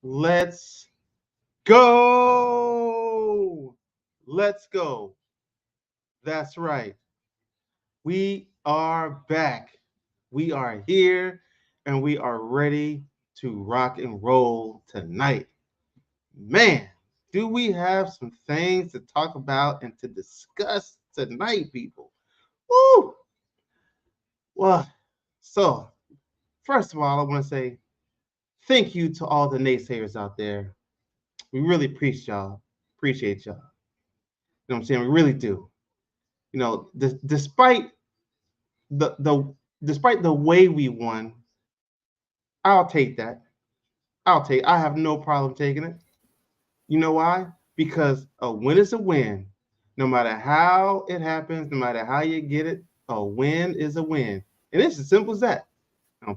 Let's go. Let's go. That's right. We are back. We are here and we are ready to rock and roll tonight. Man, do we have some things to talk about and to discuss tonight, people? Woo! Well, so first of all, I want to say thank you to all the naysayers out there. We really appreciate y'all. Appreciate y'all. You know what I'm saying? We really do. Despite the despite the way we won, I'll take that. I have no problem taking it. You know why? Because a win is a win. No matter how it happens, no matter how you get it, a win is a win. And it's as simple as that.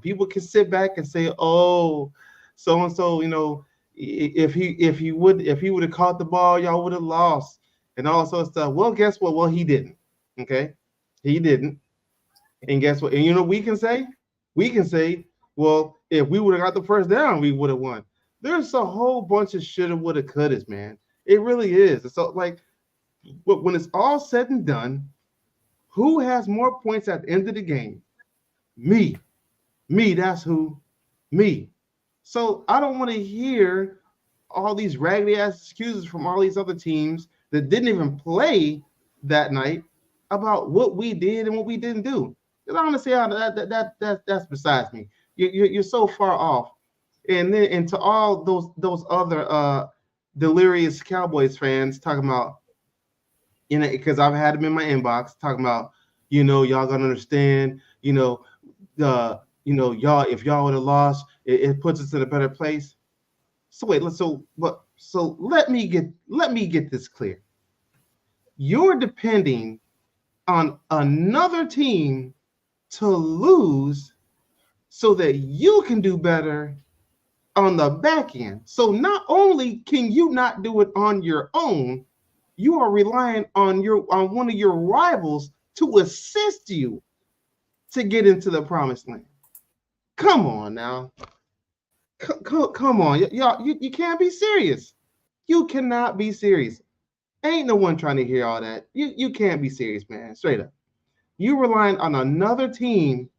People can sit back and say, "Oh, so and so, if he would have caught the ball, y'all would have lost," and all sorts of stuff. Well, guess what? Well, he didn't. Okay, he didn't. And guess what? And we can say? We can say, well, if we would have got the first down, we would have won. There's a whole bunch of shoulda, woulda, couldas, man. It really is. So, like, when it's all said and done, who has more points at the end of the game? Me. Me, that's who. Me. So I don't want to hear all these raggedy ass excuses from all these other teams that didn't even play that night about what we did and what we didn't do. Because honestly, that's besides me. You're so far off. And to all those other delirious Cowboys fans talking about, because I've had them in my inbox talking about, y'all gonna understand, y'all, if y'all would have lost, it puts us in a better place. So wait, let me get this clear. You're depending on another team to lose so that you can do better on the back end. So not only can you not do it on your own, you are relying on one of your rivals to assist you to get into the promised land. Come on now. Come on. Y'all, you can't be serious. You cannot be serious. Ain't no one trying to hear all that. You can't be serious, man. Straight up. You relying on another team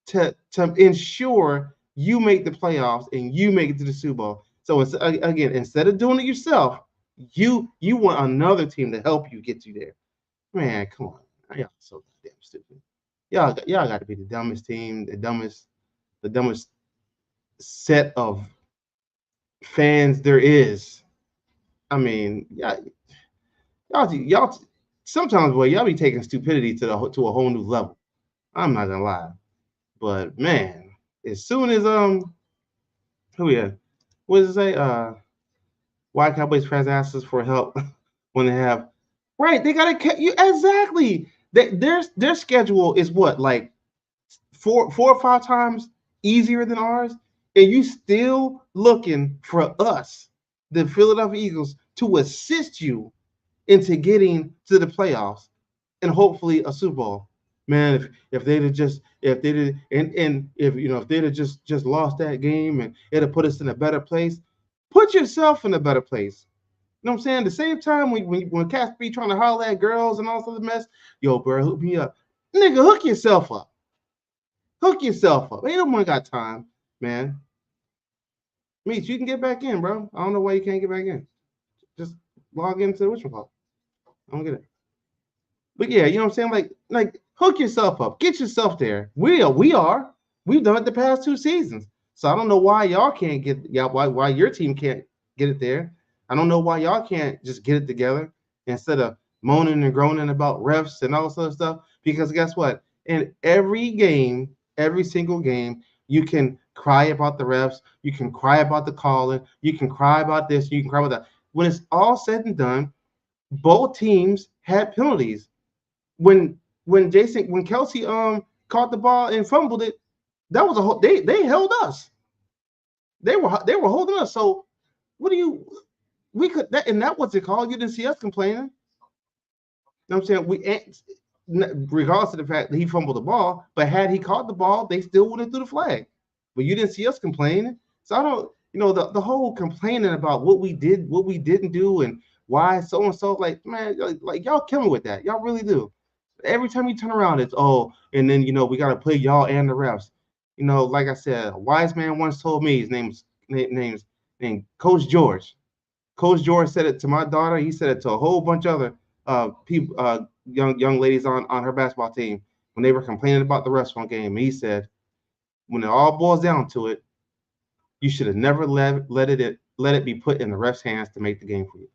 to ensure you make the playoffs and you make it to the Super Bowl. So again, instead of doing it yourself, you want another team to help you get you there. Man, come on. Y'all so damn stupid. Y'all got to be the dumbest team, the dumbest set of fans there is. I mean, y'all sometimes, boy, y'all be taking stupidity to a whole new level. I'm not gonna lie, but man, as soon as who yeah, what does it say? Why Cowboys fans ask us for help when they have right? They gotta you exactly. Their schedule is what, like four or five times easier than ours, and you still looking for us, the Philadelphia Eagles, to assist you into getting to the playoffs and hopefully a Super Bowl. Man, if they'd have just if they did and if they'd have just lost that game and it'd have put us in a better place, put yourself in a better place. You know what I'm saying? The same time when cats be trying to holler at girls and all sorts of mess, yo, bro, hook me up. Nigga, hook yourself up. Hook yourself up. Ain't no one got time, man. Meech, you can get back in, bro. I don't know why you can't get back in. Just log into the whatchamacallit. I don't get it. But yeah, you know what I'm saying? Like hook yourself up. Get yourself there. We are. We've done it the past 2 seasons. So I don't know why y'all can't why your team can't get it there. I don't know why y'all can't just get it together instead of moaning and groaning about refs and all sort of stuff. Because guess what? In every game, every single game, you can cry about the refs, you can cry about the calling, you can cry about this, you can cry about that. When it's all said and done, both teams had penalties. When Kelsey caught the ball and fumbled it, that was a whole they held us. They were holding us. So what do you we could that and that what's it called? You didn't see us complaining. You know what I'm saying? Regardless of the fact that he fumbled the ball, but had he caught the ball, they still would have threw the flag. But you didn't see us complaining. So I don't. the whole complaining about what we did, what we didn't do, and why so and so. Like, man, like y'all kill me with that. Y'all really do. Every time you turn around, it's and then we got to play y'all and the refs. Like I said, a wise man once told me, his named Coach George. Coach George said it to my daughter. He said it to a whole bunch of other people, young ladies on her basketball team when they were complaining about the refs one game. And he said, when it all boils down to it, you should have never let it be put in the refs' hands to make the game for you.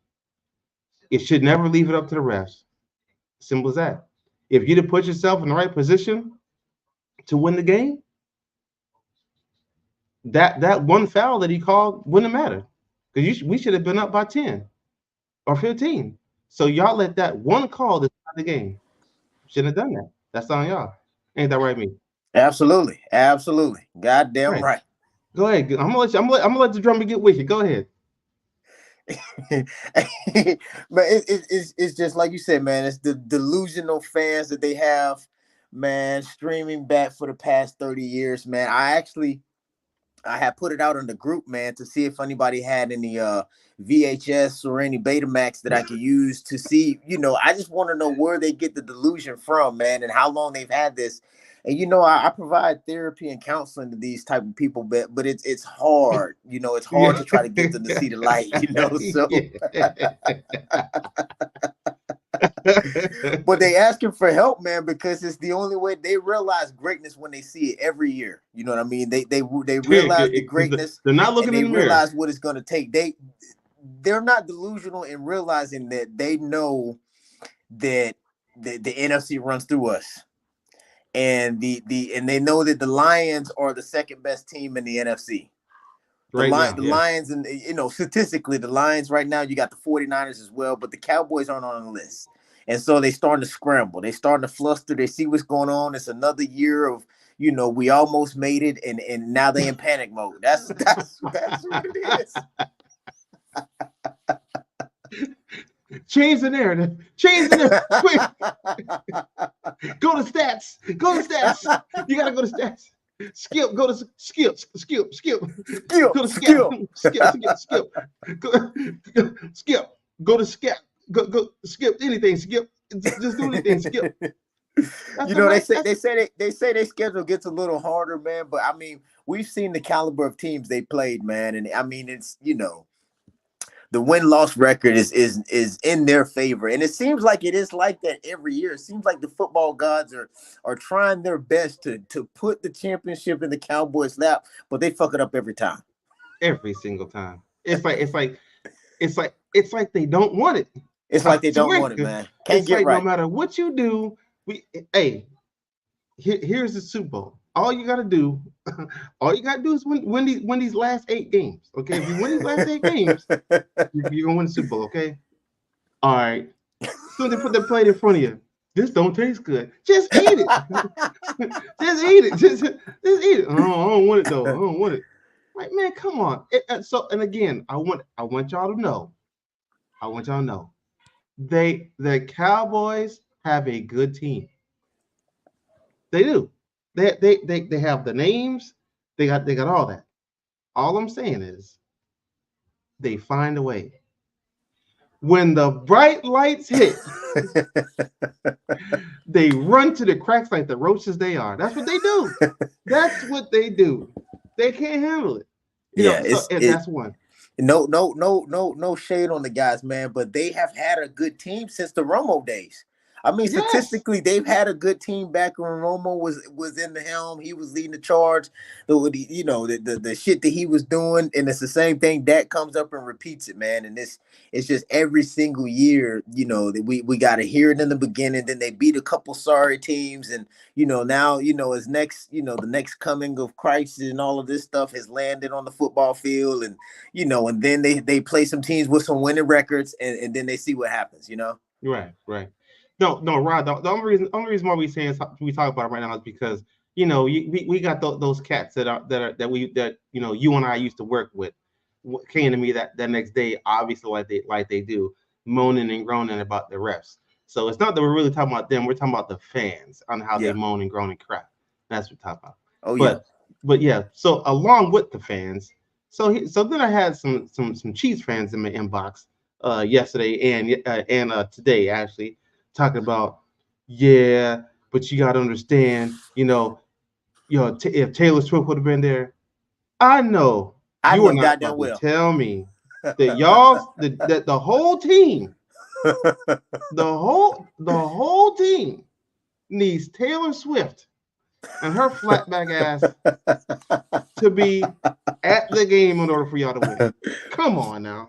It should never leave it up to the refs. Simple as that. If you'd have put yourself in the right position to win the game, that one foul that he called wouldn't have mattered because we should have been up by 10 or 15. So y'all let that one call decide the game. Shouldn't have done that. That's on y'all. Ain't that right, me? Absolutely, absolutely, goddamn Right. right. Go ahead. I'm gonna let the drummer get with you. Go ahead. But it's just like you said, man. It's the delusional fans that they have, man, streaming back for the past 30 years, man. I had put it out in the group, man, to see if anybody had any VHS or any Betamax that I could use to see. I just want to know where they get the delusion from, man, and how long they've had this. And I provide therapy and counseling to these type of people, but it's hard. It's hard Yeah. to try to get them to see the light. So but they asking for help, man, because it's the only way they realize greatness when they see it every year. You know what I mean? They realize the greatness They're not and looking they in the mirror. realize what it's going to take. They're not delusional in realizing that they know that the NFC runs through us, and and they know that the Lions are the second best team in the NFC. Right now, The yeah. Lions, and statistically, the Lions right now, you got the 49ers as well, but the Cowboys aren't on the list. And so they starting to scramble. They starting to fluster. They see what's going on. It's another year of, we almost made it, and now they in panic mode. That's what it is. Change the narrative. Change the narrative. Quick. Go to stats. Go to stats. You gotta go to stats. Skip. Go to skip. Skip. Skip. Go to skip. Skill. Skip. Skip. Skip. Skip. Go to skip. Go. Skip anything. Skip. Just do anything. Skip. That's the They right. say their schedule gets a little harder, man. But I mean, we've seen the caliber of teams they played, man, and I mean, it's the win-loss record is in their favor, and it seems like it is like that every year. It seems like the football gods are trying their best to put the championship in the Cowboys' lap, but they fuck it up every time. Every single time. It's like they don't want it. It's I like they don't swear. want it, man. Can't It's get like no right. matter what you do, here's the Super Bowl. All you gotta do, is win these last 8 games. Okay, if you win these last 8 games, you're gonna win the Super Bowl. Okay, all right. Soon they put that plate in front of you. This don't taste good. Just eat it. Just eat it. Just eat it. I don't want it though. I don't want it. Like, man, come on. And again, I want y'all to know. I want y'all to know. The Cowboys have a good team. They do. They have the names. They got all that. All I'm saying is they find a way. When the bright lights hit, they run to the cracks like the roaches they are. That's what they do. That's what they do. They can't handle it. Yeah, So and that's one. no shade on the guys, man, but they have had a good team since the Romo days. I mean, Yes. statistically, they've had a good team back when Romo was in the helm. He was leading the charge. The shit that he was doing, and it's the same thing. Dak comes up and repeats it, man. And it's just every single year, that we got to hear it in the beginning. Then they beat a couple sorry teams, and now as next, the next coming of Christ and all of this stuff has landed on the football field, and and then they play some teams with some winning records, and then they see what happens. Right. No, Rod. The only reason why we talk about it right now is because we got those cats that you and I used to work with came to me that next day, obviously like they do, moaning and groaning about the refs. So it's not that we're really talking about them. We're talking about the fans on how they Yeah. moan and groan and crap. That's what we're talking about. Oh yeah. But yeah. So along with the fans, So then I had some Chiefs fans in my inbox yesterday and today actually talking about, yeah, but you got to understand, if Taylor Swift would have been there, I know I you are know not goddamn about to well. tell me that the whole team, the whole team needs Taylor Swift and her flatback ass to be at the game in order for y'all to win. Come on now.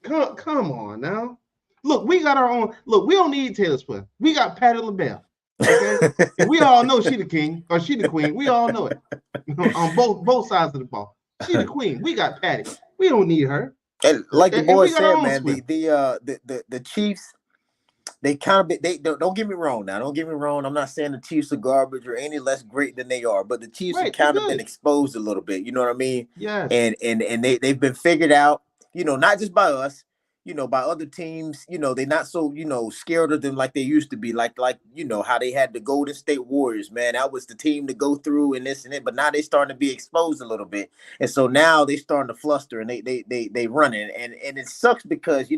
Come on now. Look, we got our own. Look, we don't need Taylor Swift. We got Patti LaBelle. Okay, and we all know she the king or she the queen. We all know it on both sides of the ball. She the queen. We got Patty. We don't need her, And like the and boy we got our said, own man, Swift. the Chiefs, they kind of they don't get me wrong now. Don't get me wrong. I'm not saying the Chiefs are garbage or any less great than they are, but the Chiefs have Right? They're kind of been good. exposed a little bit. You know what I mean? Yes. And they've been figured out. Not just by us. By other teams. They're not so scared of them like they used to be. Like how they had the Golden State Warriors. Man, that was the team to go through and this and it. But now they starting to be exposed a little bit, and so now they starting to fluster and they run it, and it sucks because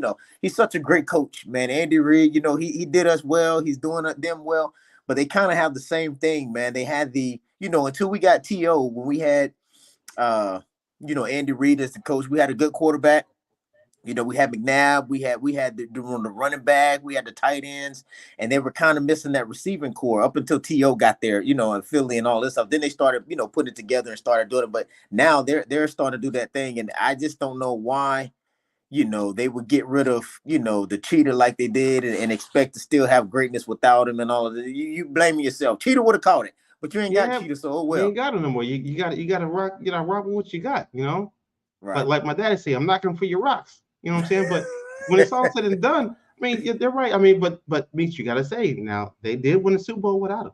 he's such a great coach, man. Andy Reid, he did us well. He's doing them well. But they kind of have the same thing, man. They had until we got T.O., when we had, Andy Reid as the coach, we had a good quarterback. We had McNabb, we had the running back, we had the tight ends, and they were kind of missing that receiving core up until T.O. got there, and Philly and all this stuff. Then they started, putting it together and started doing it. But now they're starting to do that thing, and I just don't know why they would get rid of, the cheater like they did and expect to still have greatness without him and all of it. You blame yourself. Cheater would have caught it, but you ain't got Yeah. cheater, so oh You ain't well. got it no more. You got to rock. Rock with what you got. Right. Like my daddy say, I'm knocking for your rocks. You know what I'm saying? But when it's all said and done, I mean, yeah, they're right. I mean, but Meech, you gotta say now they did win the Super Bowl without him.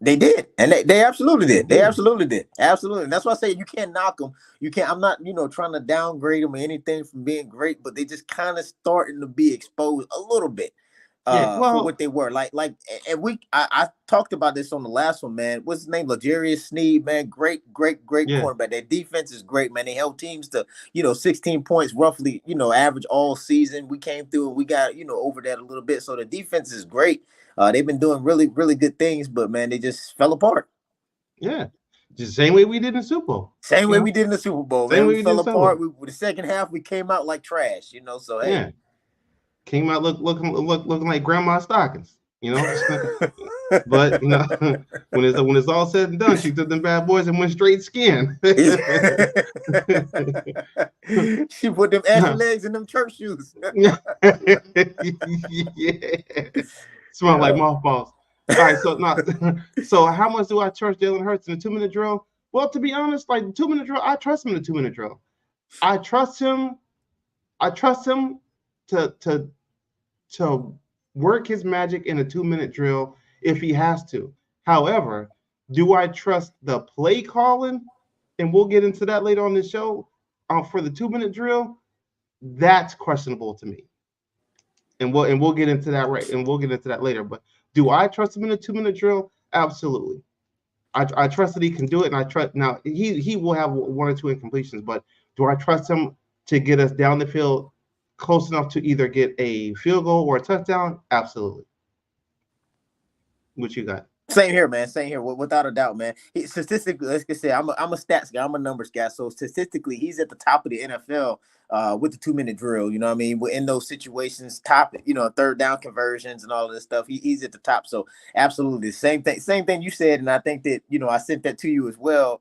They did, and they absolutely They did. They did. absolutely did. Absolutely, and that's why I say you can't knock them. You can't. I'm not, trying to downgrade them or anything from being great, but they just kind of starting to be exposed a little bit, Yeah. for what Well. they were. And I talked about this on the last one, man. What's his name? L'Jarius Sneed, man. Great Yeah. cornerback. Their defense is great, man. They held teams to 16 points roughly, average all season. We came through and we got over that a little bit. So the defense is great. They've been doing really, really good things, but man, they just fell apart. Yeah. Just the same way we did in the Super Bowl. Same You way we know. did in the Super Bowl, Same man. way We we did in fell the Super apart. Bowl. The second half we came out like trash, So hey. Yeah. Came out looking like grandma stockings. But when it's all said and done, she took them bad boys and went straight skin. She put them ashy legs in them church shoes. Yeah. Smell like Yeah. mothballs. All right, so now, so how much do I trust Jalen Hurts in the 2 minute drill? Well, to be honest, like the 2 minute drill, I trust him in the 2 minute drill. I trust him. I trust him to work his magic in a 2 minute drill if he has to. However, do I trust the play calling? And we'll get into that later on the show. For the 2 minute drill, that's questionable to me. And we'll get into that and we'll get into that later. But do I trust him in a 2 minute drill? Absolutely. I trust that he can do it, and I trust now he will have one or two incompletions, but do I trust him to get us down the field close enough to either get a field goal or a touchdown? Absolutely. What you got? Same here, man. Same here, without a doubt, man. Statistically, like I said, I'm a stats guy. I'm a numbers guy. So statistically, he's at the top of the NFL with the 2 minute drill. You know what I mean? We're in those situations, top, third down conversions and all of this stuff. He's at the top. So absolutely, same thing you said, and I think that I sent that to you as well,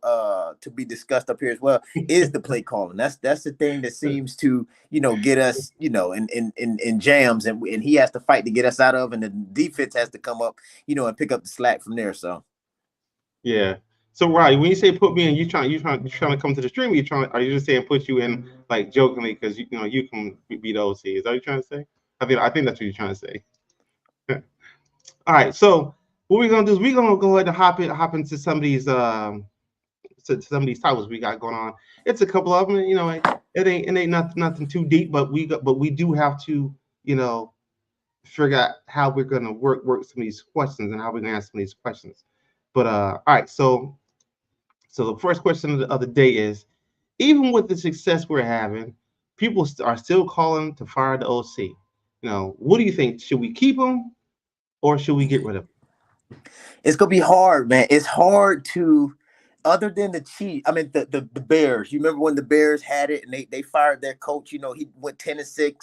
to be discussed up here as well. Is the play calling? That's the thing that seems to get us in jams, and he has to fight to get us out of, and the defense has to come up and pick up the slack from there. So Yeah. So Ryan, when you say put me in, you trying to come to the stream? Or are you just saying put you in like jokingly because you can be the OC? Is that what you're trying to say? I think that's what you're trying to say. All right. So what we're gonna do is we're gonna go ahead and hop into some of these some of these titles we got going on. It's a couple of them. It ain't nothing too deep, but we do have to figure out how we're gonna work some of these questions and how we're gonna answer some of these questions. But all right, so the first question of the day is even with the success we're having, people are still calling to fire the OC. What do you think? Should we keep him or should we get rid of him? It's gonna be hard, man. It's hard to, other than the Chiefs. I mean, the Bears. You remember when the Bears had it and they fired their coach? He went 10-6.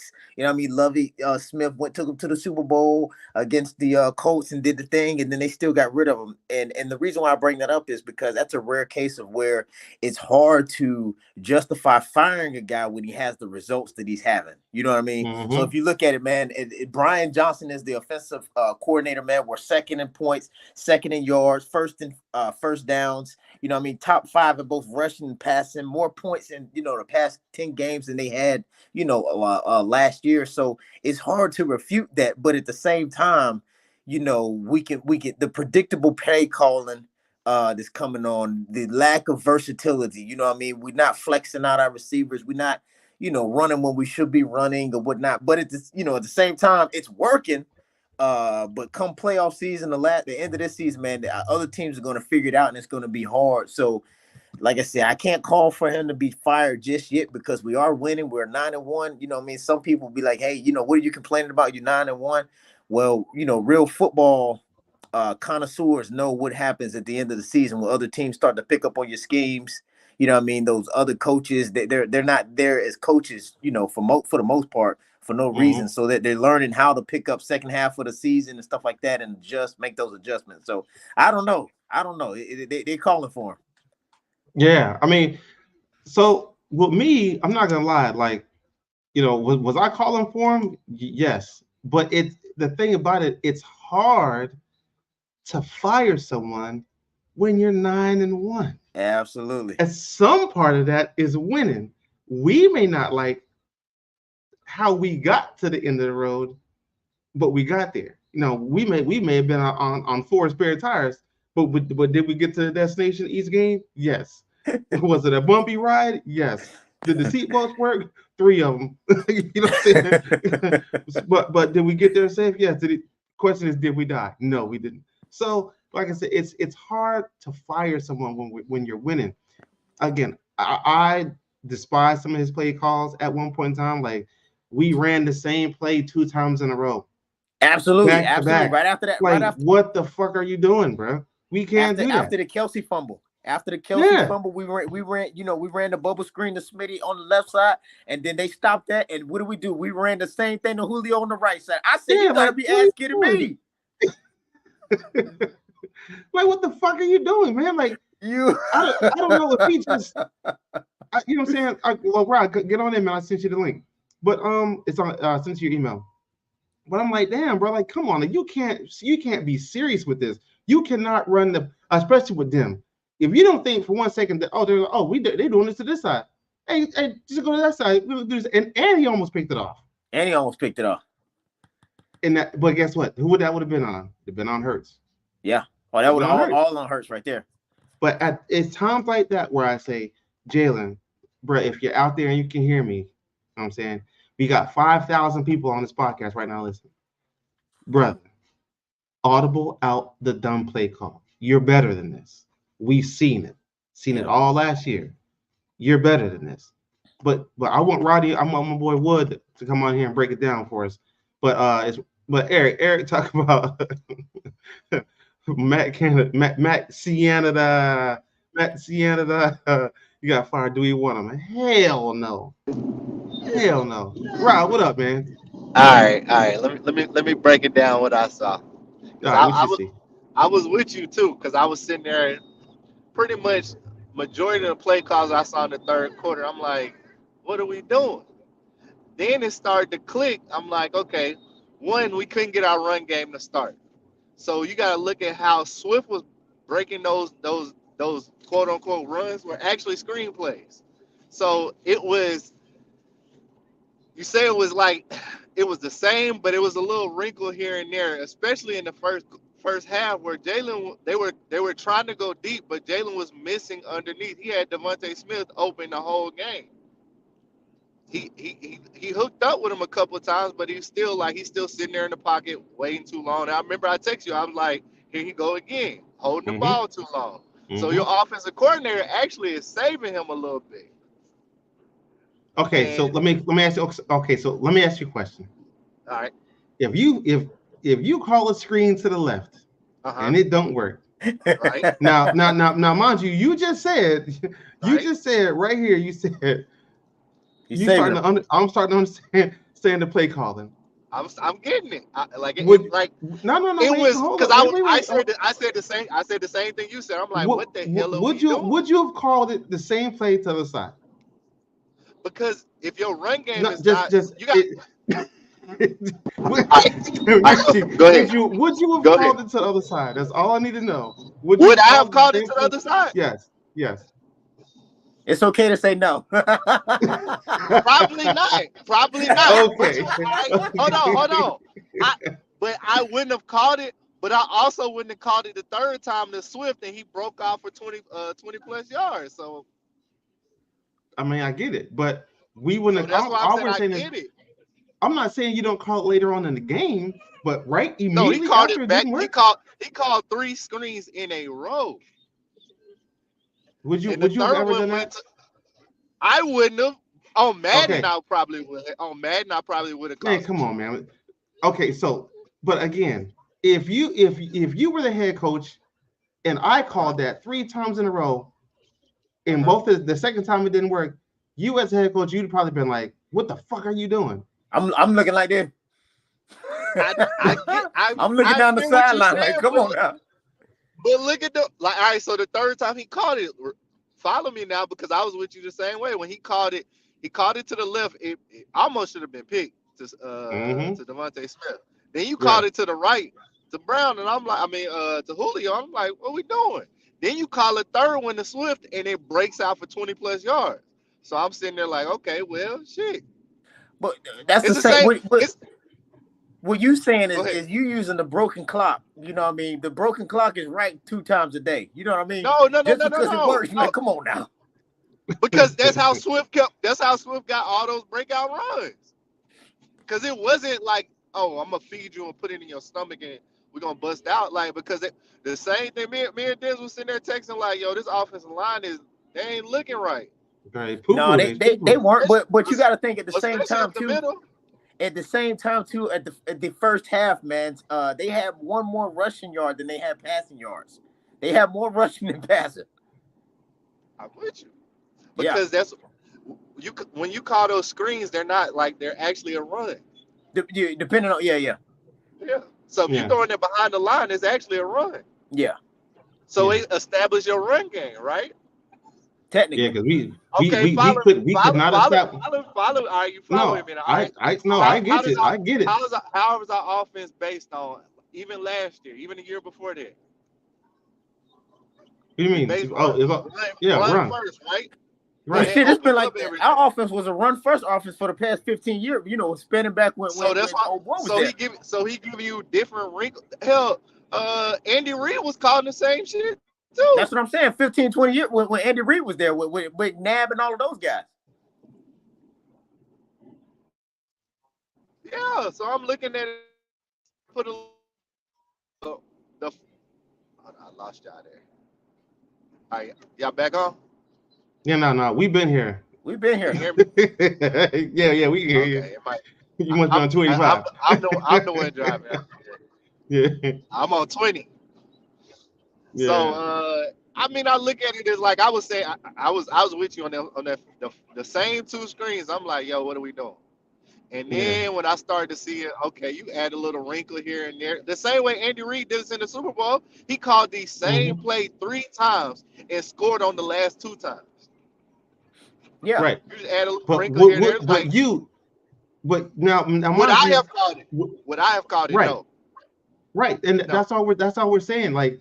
I mean, Lovey Smith took them to the Super Bowl against the Colts and did the thing, and then they still got rid of him. And the reason why I bring that up is because that's a rare case of where it's hard to justify firing a guy when he has the results that he's having. You know what I mean? So Mm-hmm. if you look at it, man, Brian Johnson is the offensive coordinator. Man, we're second in points, second in yards, first in first downs. I mean, top five in both rushing and passing, more points in the past 10 games than they had last year. So it's hard to refute that, but at the same time, we can the predictable play calling that's coming on, the lack of versatility. What I mean? We're not flexing out our receivers. We're not running when we should be running or whatnot. But at the same time, it's working. But come playoff season, the end of this season, man, the other teams are going to figure it out, and it's going to be hard. So, like I said, I can't call for him to be fired just yet because we are winning. We're 9-1. What I mean? Some people be like, hey, what are you complaining about? You're 9-1. Well, real football connoisseurs know what happens at the end of the season when other teams start to pick up on your schemes. What I mean? Those other coaches, they're not there as coaches, for the most part, for no reason. Mm-hmm. So that they're learning how to pick up second half of the season and stuff like that and make those adjustments. So I don't know. They're calling for him. Yeah. I mean, so with me, I'm not gonna lie. Like, was I calling for him? Yes. But the thing about it, it's hard to fire someone when you're 9-1. Absolutely. And some part of that is winning. We may not like how we got to the end of the road, but we got there. We may have been on four spare tires, but did we get to the destination each game? Yes. Was it a bumpy ride? Yes. Did the seatbelts work? Three of them. You know what I'm saying? but did we get there safe? Yes. Question is, did we die? No, we didn't. So, like I said, it's hard to fire someone when you're winning. Again, I despise some of his play calls at one point in time. Like, we ran the same play 2 times in a row, Absolutely, back to absolutely. back. Right after that, right Like, after what the fuck are you doing, bro? We can't after do after that. the Kelsey fumble. After the Kelsey Yeah, fumble, we ran the bubble screen to Smitty on the left side, and then they stopped that. And what do? We ran the same thing to Julio on the right side. I said, yeah. you gotta Like, be what are ass you kidding doing? me. Like, what the fuck are you doing, man? Like, You I don't know if he just, you know what I'm saying? Well, Rod, get on in, man. I sent you the link, but it's on. Sent you your email. But I'm like, damn, bro. Like, come on. Like, you can't be serious with this. You cannot run especially with them. If you don't think for 1 second that they're doing this to this side. Hey, just go to that side. We'll do this. And he almost picked it off. and he almost picked it off. But guess what? Who would that would have been on? It'd been on Hurts. Yeah. Oh, that would Been have on Hurts. all on Hurts right there. But it's times like that where I say, Jalen, bro, if you're out there and you can hear me, you know what I'm saying, we got 5,000 people on this podcast right now listening. Brother, audible out the dumb play call. You're better than this. We've seen it. Seen it Yeah. all last year. You're better than this. But I want Roddy, I want my boy Wood to come on here and break it down for us. But Eric talk about Matt Cianada. Matt Cianada. You got fired. Do we want him? Hell no. Hell no. Rod, what up, man? All right, all right. Let me break it down what I saw All because right, I, what I you was see? I was with you too because I was sitting there and pretty much majority of the play calls I saw in the third quarter. I'm like, what are we doing? Then it started to click. I'm like, okay, one, we couldn't get our run game to start. So you got to look at how Swift was breaking those quote unquote runs were actually screenplays. So it was, you say it was like it was the same, but it was a little wrinkle here and there, especially in the first half where Jalen they were trying to go deep, but Jalen was missing underneath. He had Devontae Smith open the whole game. He hooked up with him a couple of times, but he's still sitting there in the pocket waiting too long. And I remember I texted you, I was like, here he go again, holding the Mm-hmm. ball too long. So your Mm-hmm. offensive coordinator actually is saving him a little bit. Okay, so And let me ask you. Okay, so let me ask you a question. all right, If you call a screen to the left uh-huh, and it don't work, right, now, mind you, you right. just said right here, you said He's saving him. I'm starting to understand the play calling. I'm getting it. Like Would like no, it wait, was hold because up, wait. I said the same thing you said. I'm like, Would, what the hell are we doing? would you have called it the same play to the other side? Because if your run game Not is not, just you got. it. would, All right, go ahead, would you have go ahead. called it to the other side? That's all I need to know. Would you Would have I have called it called the it same to the play? other side? Yes. It's okay to say no. Probably not. Probably not. But Okay. you, all right, hold Okay. on. I, but I wouldn't have called it. But I also wouldn't have called it the third time to Swift, and he broke off for 20 plus yards. I mean, I get it, but we wouldn't So have. that's why I'm All saying we're I saying is, get it. I'm not saying you don't call it later on in the game, but right No, he immediately called after it it back. didn't work, He called 3 screens in a row, would you and the would you have third ever one done went that? to. I wouldn't have. On Madden, Okay, I probably would. On Madden, I probably would have man, called some come on, shit. man. Okay, so, but again, if you were the head coach and I Uh huh. called that 3 times in a row, Uh and huh. both the second time it didn't work, you as a head coach, you'd probably been like, "What the fuck are you doing?" I'm looking like this. I get I'm looking I down the get what you're sideline like, saying, come on now. but look at the like. All right, so the third time he called it, follow me now because I was with you the same way when he called it to the left. It almost should have been picked Mm-hmm. to Devontae Smith. Then you called Right. it to the right to Brown, and I'm like, to Julio. I'm like, what we doing? Then you call a third one to Swift, and it breaks out for 20 plus yards. So I'm sitting there like, okay, well, shit. But that's It's the the same. same. It's What you saying Go is, ahead. you using the broken clock. You know what I mean? The broken clock is right 2 times a day. You know what I mean? No, no, no, Just no, no, because it no, works, man. no. Come on now. Because that's how Swift kept. That's how Swift got all those breakout runs. Because it wasn't like, oh, I'm gonna feed you and put it in your stomach and we're gonna bust out. Like because the same thing. Me and Diz was sitting there texting like, yo, this offensive line they ain't looking right. Okay. Poo No, poo they days. they, Poo they poo. weren't. But you got to think at the same Especially time up the too. middle. At the same time too, at the first half, man, they had one more rushing yard than they had passing yards. They have more rushing than passing. I'm with you Yeah, because that's when you call those screens, they're not like they're actually a run. depending on yeah. Yeah. So if you Yeah. throwing it behind the line, it's actually a run. Yeah, So Yeah. it established your run game, right? Yeah. technically. Because we Okay, we we follow could me. we could not establish. Follow. Are you following No, me now? All I right. I So no, I get you. I get it. how is our offense based on even last year, even the year before that? What do you We mean? base Oh, yeah, run run. first, right? Well, And Right. it shit, it's been opens like up everything. our offense was a run first offense for the past 15 years. You know, spinning back when So that's why. old boy was there. He give you different wrinkles. Hell, Andy Reid was calling the same shit too. That's what I'm saying. 15, 20 years when Andy Reid was there with Nab and all of those guys. Yeah. So I'm looking at it. Put the. I lost y'all there. All right, y'all back on? Yeah, no. We've been here. We've been Can here. you hear me? Yeah, we can hear you. Okay, it might. You must be on I'm 285. I'm the one driving. Yeah, I'm on 20. So yeah, I mean, I look at it as like I was saying. I was with you on the same 2 screens. I'm like, yo, what are we doing? And yeah. then when I started to see it, okay, you add a little wrinkle here and there. The same way Andy Reid did this in the Super Bowl. He called the same Hmm. play 3 times and scored on the last 2 times. Yeah. Right. You just add a little But wrinkle here and there. but Like, you but now would mind I you, have called it? Would I have called it? right, No. right, and No. that's all we're saying. Like,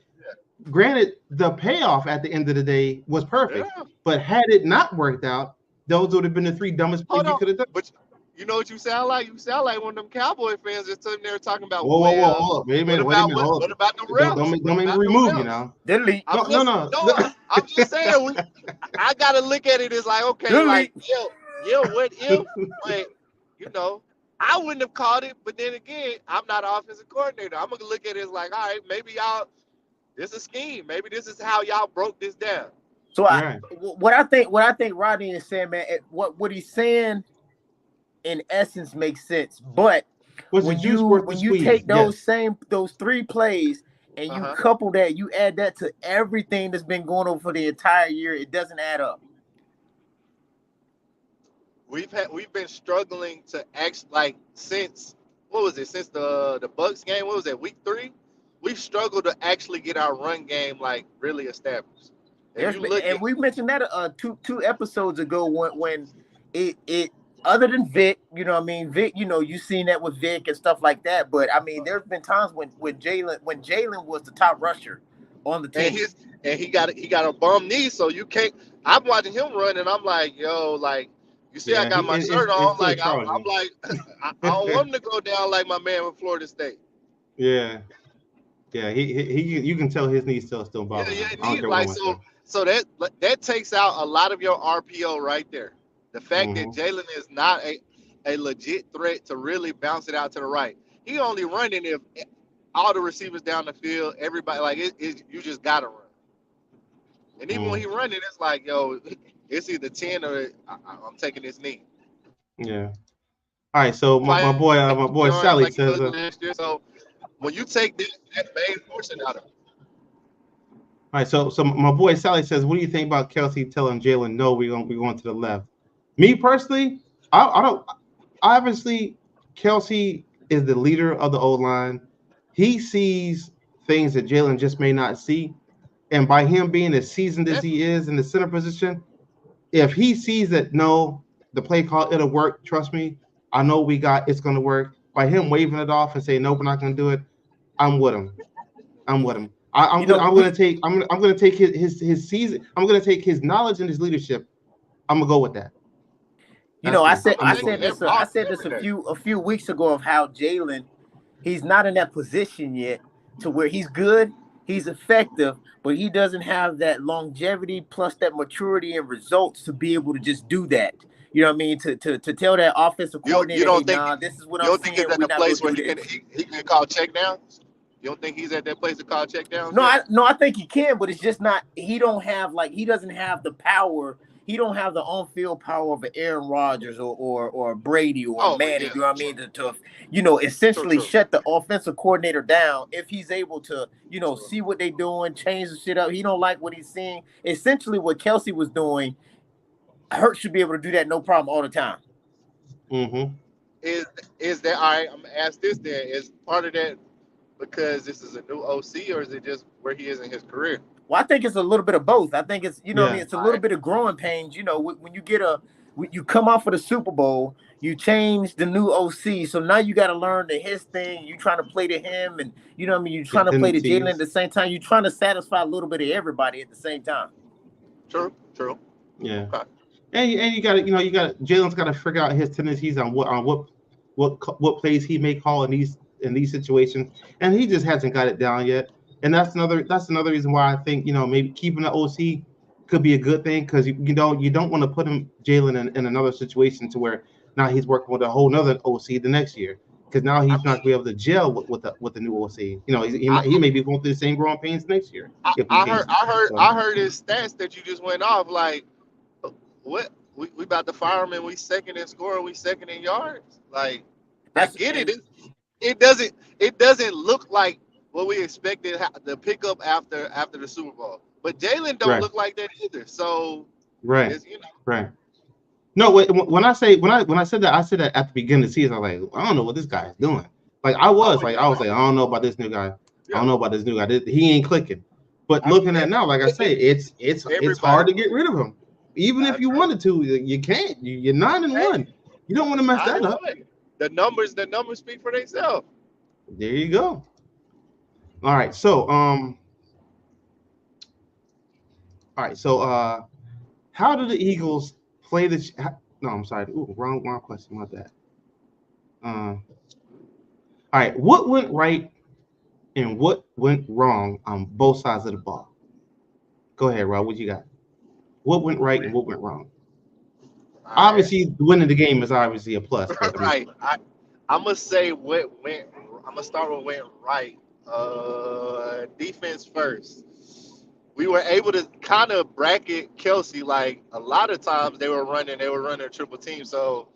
granted, the payoff at the end of the day was perfect, Yeah. but had it not worked out, those would have been the 3 dumbest plays Hold you on. could have done. But you know what you sound like? You sound like one of them Cowboy fans that's sitting there talking about, Whoa, well, hold up, wait a minute, hold what up. about the Don't refs? make What me about the remove you refs? now. Delete. I'm No, no, just no. no. I'm just saying. I gotta look at it as like, okay, like Delete. yeah, what if? But you know, I wouldn't have called it. But then again, I'm not an offensive coordinator. I'm gonna look at it as like, all right, maybe y'all, this is a scheme. Maybe this is how y'all broke this down. So Right. what I think Rodney is saying, man, what he's saying in essence makes sense. But Was the juice worth the when you squeeze? take Yes. those three plays and you Uh-huh. couple that, you add that to everything that's been going on for the entire year, it doesn't add up. We've been struggling to act like since what was it? Since the Bucks game, what was that, week 3? We've struggled to actually get our run game like really established. If There's you been, look and at we mentioned that two episodes ago when it other than Vic, you know what I mean, Vic, you know, you seen that with Vic and stuff like that. But I mean, there's been times when Jalen was the top rusher on the and team. his and he got a bum knee, so you can't. I'm watching him run, and I'm like, yo, like you see, I Yeah. got my shirt It's on, still like I'm charging. like, I don't want him to go down like my man with Florida State. Yeah. Yeah. You can tell his knee's still Yeah, bothering yeah, him. I don't knee, care what no like one says. so that takes out a lot of your RPO right there. The fact that Mm-hmm. Jalen is not a legit threat to really bounce it out to the right. He only running if all the receivers down the field, everybody like you just gotta run. And even when Mm. he running, it's like, yo, it's either 10 or I'm taking this knee. Yeah. All right. So Like my boy yards Sally like he says, was last year. So when you take that main portion out of it, all right. So my boy Sally says, what do you think about Kelsey telling Jalen, no, we're going to the left? Me personally, I don't. Obviously, Kelsey is the leader of the O line. He sees things that Jalen just may not see, and by him being as seasoned as he definitely. is in the center position, if he sees that no, the play call it'll work. Trust me, I know we got it's going to work. By him waving it off and saying no, we're not going to do it. I'm with him. I'm with him. You know, we I'm gonna take his season. I'm gonna take his knowledge and his leadership. I'm gonna go with that. you That's know, me. I'm I gonna go with said that. this I said this Every day. a few weeks ago of how Jalen, he's not in that position yet to where he's good, he's effective, but he doesn't have that longevity plus that maturity and results to be able to just do that. You know what I mean? To tell that offensive You coordinator, hey, don't think nah, this is what you I'm don't think seeing. he's at We're the not gonna place where do he can this. he can call check downs? You don't think he's at that place to call check downs No, yet? I think he can, but it's just not. He don't have like he doesn't have the power. He don't have the on field power of an Aaron Rodgers or Brady or Oh Manning. yeah, You know what I true, mean? You know, true, essentially true, shut the offensive coordinator down if he's able to, you know, true. see what they doing, change the shit up. He don't like what he's seeing. Essentially, what Kelsey was doing, Hurt should be able to do that no problem all the time. Mm-hmm. Is is that all right? I'm gonna ask this then. Is part of that because this is a new OC, or is it just where he is in his career? Well, I think it's a little bit of both. I think it's, you know what I mean, Yeah. it's a All little right, bit of growing pains. You know, when you get you come off of the Super Bowl, you change the new OC, so now you got to learn to his thing. You trying to play to him, and you know what I mean. You're His trying to play to Jalen at tendencies. the same time. You're trying to satisfy a little bit of everybody at the same time. true, true. Yeah. Okay. And you got to Jalen's got to figure out his tendencies on what plays he may call in these situations, and he just hasn't got it down yet. And that's another reason why I think maybe keeping the OC could be a good thing because you don't want to put him Jalen in another situation to where now he's working with a whole nother OC the next year because now I he's not going to be mean, able to gel with the new OC. I, He may be going through the same growing pains next year if we I can't. heard I heard So I heard his stats that you just went off. Like, what we about to fire him and we second in scoring, we second in yards. Like, I That's get it. and It doesn't look like what we expected the pickup after the Super Bowl. But Jalen don't right, look like that either. So right, it's right. No, when I said that, I said that at the beginning of the season. I was like, I don't know what this guy is doing. Like oh yeah, I was like, I don't know about this new guy. I yeah. don't know about this new guy. He ain't clicking. But I mean, looking at now, like I say, it's everybody. hard to get rid of him. Even if That's you right. wanted to, you can't. You're 9-1. Hey, You don't want to mess I that know up. it. The numbers speak for themselves. There you go. All right. So how do the Eagles play the? No, I'm sorry. Ooh, wrong question. My bad. All right. What went right and what went wrong on both sides of the ball? Go ahead, Rob. What you got? What went right and what went wrong? All right. Obviously, winning the game is obviously a plus, but Right. I'm gonna say what went. I'm gonna start with went right. Defense first. we were able to kind of bracket Kelsey. Like a lot of times they were running a triple team. So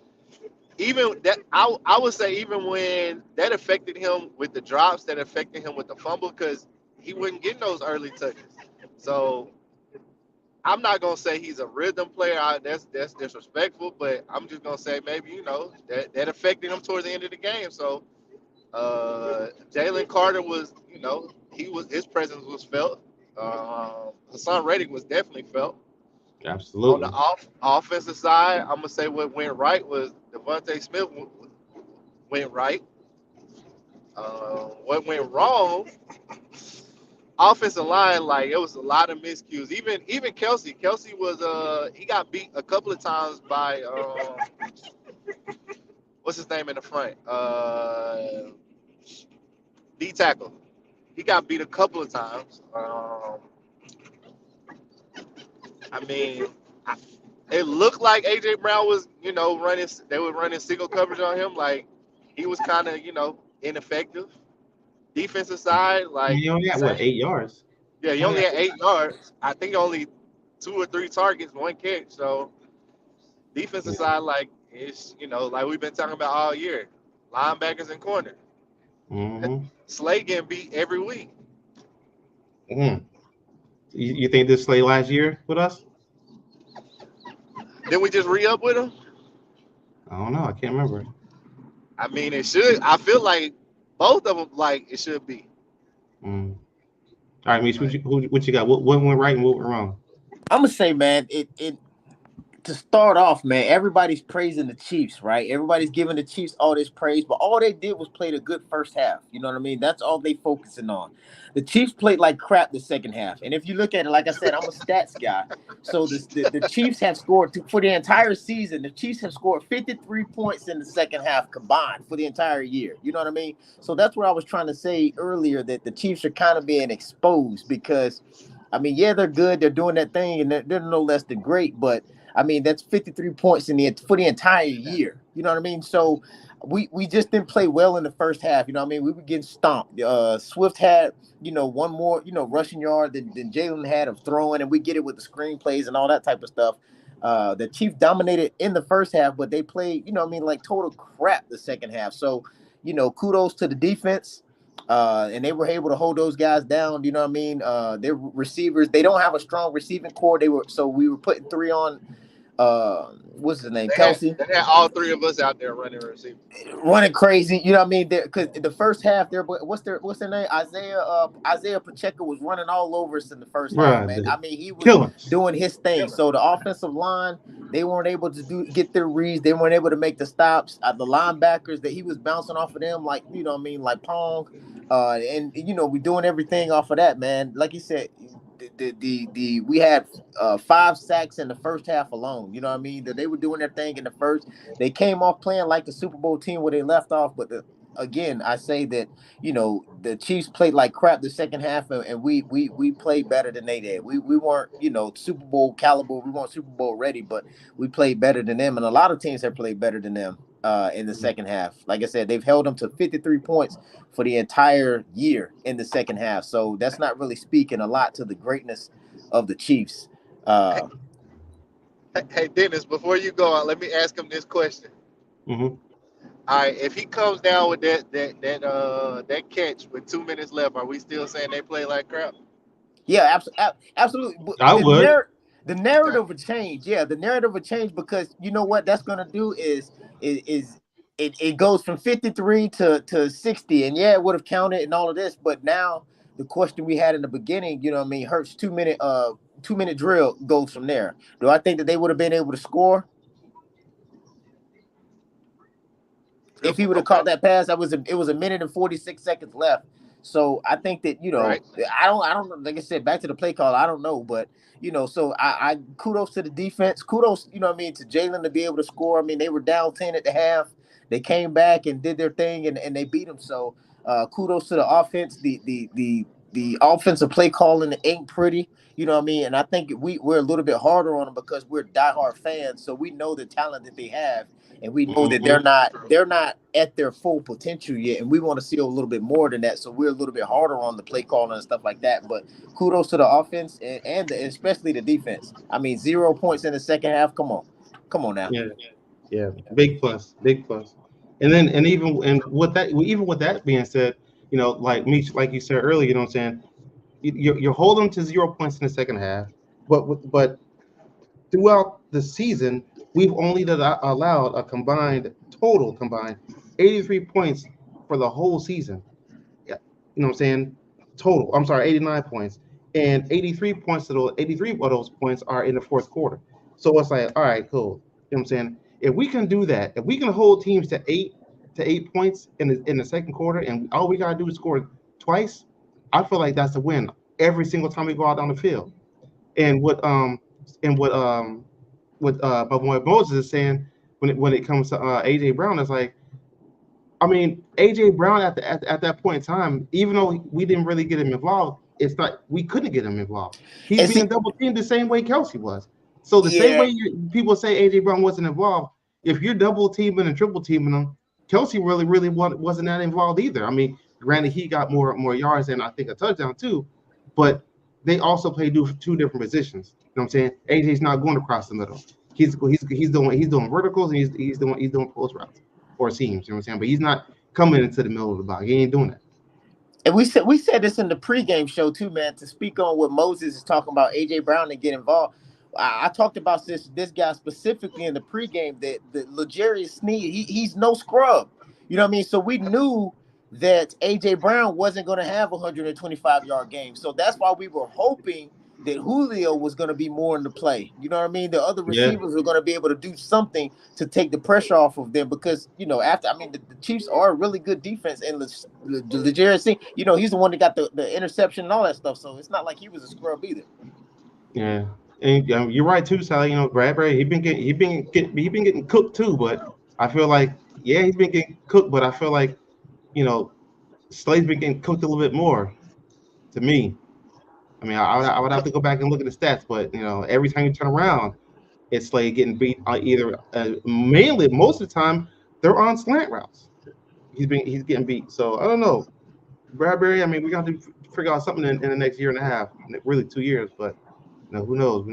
even that, I would say even when that affected him with the drops, that affected him with the fumble because he wasn't getting those early touches. So I'm not gonna say he's a rhythm player. That's disrespectful, but I'm just gonna say maybe that affected him towards the end of the game. So Jalen Carter was, his presence was felt. Hassan Reddick was definitely felt. On the Absolutely. offensive side, I'm gonna say what went right was Devontae Smith went right. What went wrong? Offensive line, like it was a lot of miscues. Even Kelsey was he got beat a couple of times by what's his name in the front? D tackle. He got beat a couple of times. I mean, I, it looked like AJ Brown was, running. They were running single coverage on him. Like he was kind of, ineffective. Defensive side, I mean, like you only got what, same. 8 yards? Yeah, he Only only got had 8 yards. I think only 2 or 3 targets, 1 catch. So defensive yeah. side, like it's, like we've been talking about all year, linebackers and corner. Mm-hmm. Slay getting beat every week. Mm. You think this Slay last year with us? Then we just re up with him. I don't know. I can't remember. I mean, it should. I feel like both of them, like it should be. Mm. All right, Mish, Like, what you got? What went right and what went wrong? I'm gonna say, man, it to start off, man, everybody's praising the Chiefs, right? Everybody's giving the Chiefs all this praise, but all they did was play a good first half. You know what I mean? That's all they focusing on. The Chiefs played like crap the second half. And if you look at it, like I said, I'm a stats guy. So the Chiefs have scored for the entire season. The Chiefs have scored 53 points in the second half combined for the entire year. You know what I mean? So that's what I was trying to say earlier, that the Chiefs are kind of being exposed because, I mean, yeah, they're good. They're doing that thing, and they're no less than great. But I mean, that's 53 points for the entire year. You know what I mean? So we just didn't play well in the first half. You know what I mean? We were getting stomped. Swift had, one more, rushing yard than Jalen had of throwing, and we get it with the screenplays and all that type of stuff. The Chiefs dominated in the first half, but they played, like total crap the second half. So, kudos to the defense. And they were able to hold those guys down. You know what I mean? Their receivers, they don't have a strong receiving core. So we were putting three on what's his name? Kelsey they had all three of us out there running receiver. running crazy. You know what I mean? Because the first half, what's their name? Isaiah Pacheco was running all over us in the first half, man. Bruh, I mean, he was killers. doing his thing. So the offensive line, they weren't able to get their reads. They weren't able to make the stops. The linebackers that he was bouncing off of them, like what I mean, like Pong. And we doing everything off of that, man. Like you said, we had 5 sacks in the first half alone. You know what I mean? That they were doing their thing in the first. They came off playing like the Super Bowl team where they left off, but again, I say that the Chiefs played like crap the second half, and we played better than they did. We weren't Super Bowl caliber. We weren't Super Bowl ready, but we played better than them, and a lot of teams have played better than them in the second half. Like I said, they've held them to 53 points for the entire year in the second half. So that's not really speaking a lot to the greatness of the Chiefs. Hey, Uh, hey, Dennis, before you go on, let me ask him this question. Mm-hmm. All right, if he comes down with that catch with 2 minutes left, are we still saying they play like crap? yeah, absolutely. But I would. the Okay. narrative would change. Yeah, the narrative would change because you know what that's going to do is it goes from 53 to 60, and yeah, it would have counted and all of this, but now the question we had in the beginning, what I mean, Hurts 2-minute drill goes from there. Do I think that they would have been able to score if he would have Okay. caught that pass? It was a minute and 46 seconds left. So I think that Right. I don't like I said, back to the play call. I don't know, but so I kudos to the defense. Kudos, what I mean, to Jalen to be able to score. I mean, they were down 10 at the half. They came back and did their thing and they beat them. So kudos to the offense. the offensive play calling ain't pretty. You know what I mean? And I think we're a little bit harder on them because we're diehard fans, so we know the talent that they have, and we know that Mhm. they're not at their full potential yet, and we want to see a little bit more than that. So we're a little bit harder on the play calling and stuff like that. But kudos to the offense and especially the defense. I mean, 0 points in the second half. Come on now. Yeah, yeah, big plus, big plus. And then, even with that being said, like me, like you said earlier, you know what I'm saying? You're holding to 0 points in the second half, but throughout the season, we've only allowed a combined 83 points for the whole season. Yeah, you know what I'm saying? Total. I'm sorry, 89 points. And 83 of those points are in the fourth quarter. So it's like, all right, cool. You know what I'm saying? If we can do that, if we can hold teams to 8 points in the second quarter, and all we gotta do is score twice, I feel like that's a win every single time we go out on the field. And what Moses is saying when it comes to AJ Brown, is like, I mean, AJ Brown at that point in time, even though we didn't really get him involved, it's not we couldn't get him involved. He's And being see, double teamed the same way Kelsey was. So the same yeah, way people say AJ Brown wasn't involved, if you're double teaming and triple teaming him, Kelsey really wasn't that involved either. I mean, granted, he got more yards and I think a touchdown too, but they also play two different positions. You know what I'm saying? AJ's not going across the middle. He's doing verticals, and he's doing post routes or seams. You know what I'm saying? But he's not coming into the middle of the box. He ain't doing that. and we said this in the pregame show too, man. To speak on what Moses is talking about, AJ Brown and get involved. I talked about this guy specifically in the pregame that the L'Jarius Sneed, he's no scrub. You know what I mean? So we knew that AJ Brown wasn't going to have a 125-yard game. So that's why we were hoping that Julio was going to be more in the play. You know what I mean? The other Yeah, receivers were going to be able to do something to take the pressure off of them because, after, I mean, the Chiefs are a really good defense, and the Jared Singh, he's the one that got the interception and all that stuff. So it's not like he was a scrub either. yeah. And you're right too, Sally. Bradbury, he been getting cooked too. But I feel like, yeah, he's been getting cooked. But I feel like, you know Slade's been getting cooked a little bit more to me. I mean, I would have to go back and look at the stats, but every time you turn around, it's Slade getting beat either mainly most of the time they're on slant routes. He's getting beat. So I don't know. Bradbury, I mean, we got to figure out something in the next year and a half, really 2 years, but who knows?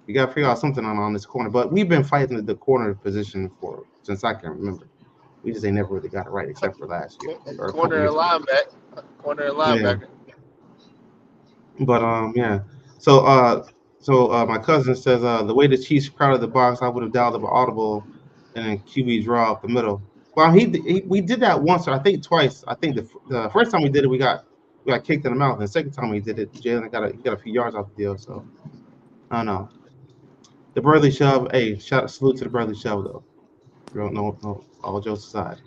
We got to figure out something on this corner. But we've been fighting the corner position since I can remember. We just ain't never really got it right, except for last year or a couple Corner years and ago. linebacker. Corner and Yeah, linebacker. but yeah. So my cousin says the way the Chiefs crowded the box, I would have dialed up an audible and then QB draw up the middle. Well, we did that once, or I think twice. I think the first time we did it, we got kicked in the mouth. And the second time we did it, Jalen got a few yards off the deal. So I don't know. The Burley shove. Hey, salute to the Burley shove though. No, all jokes aside,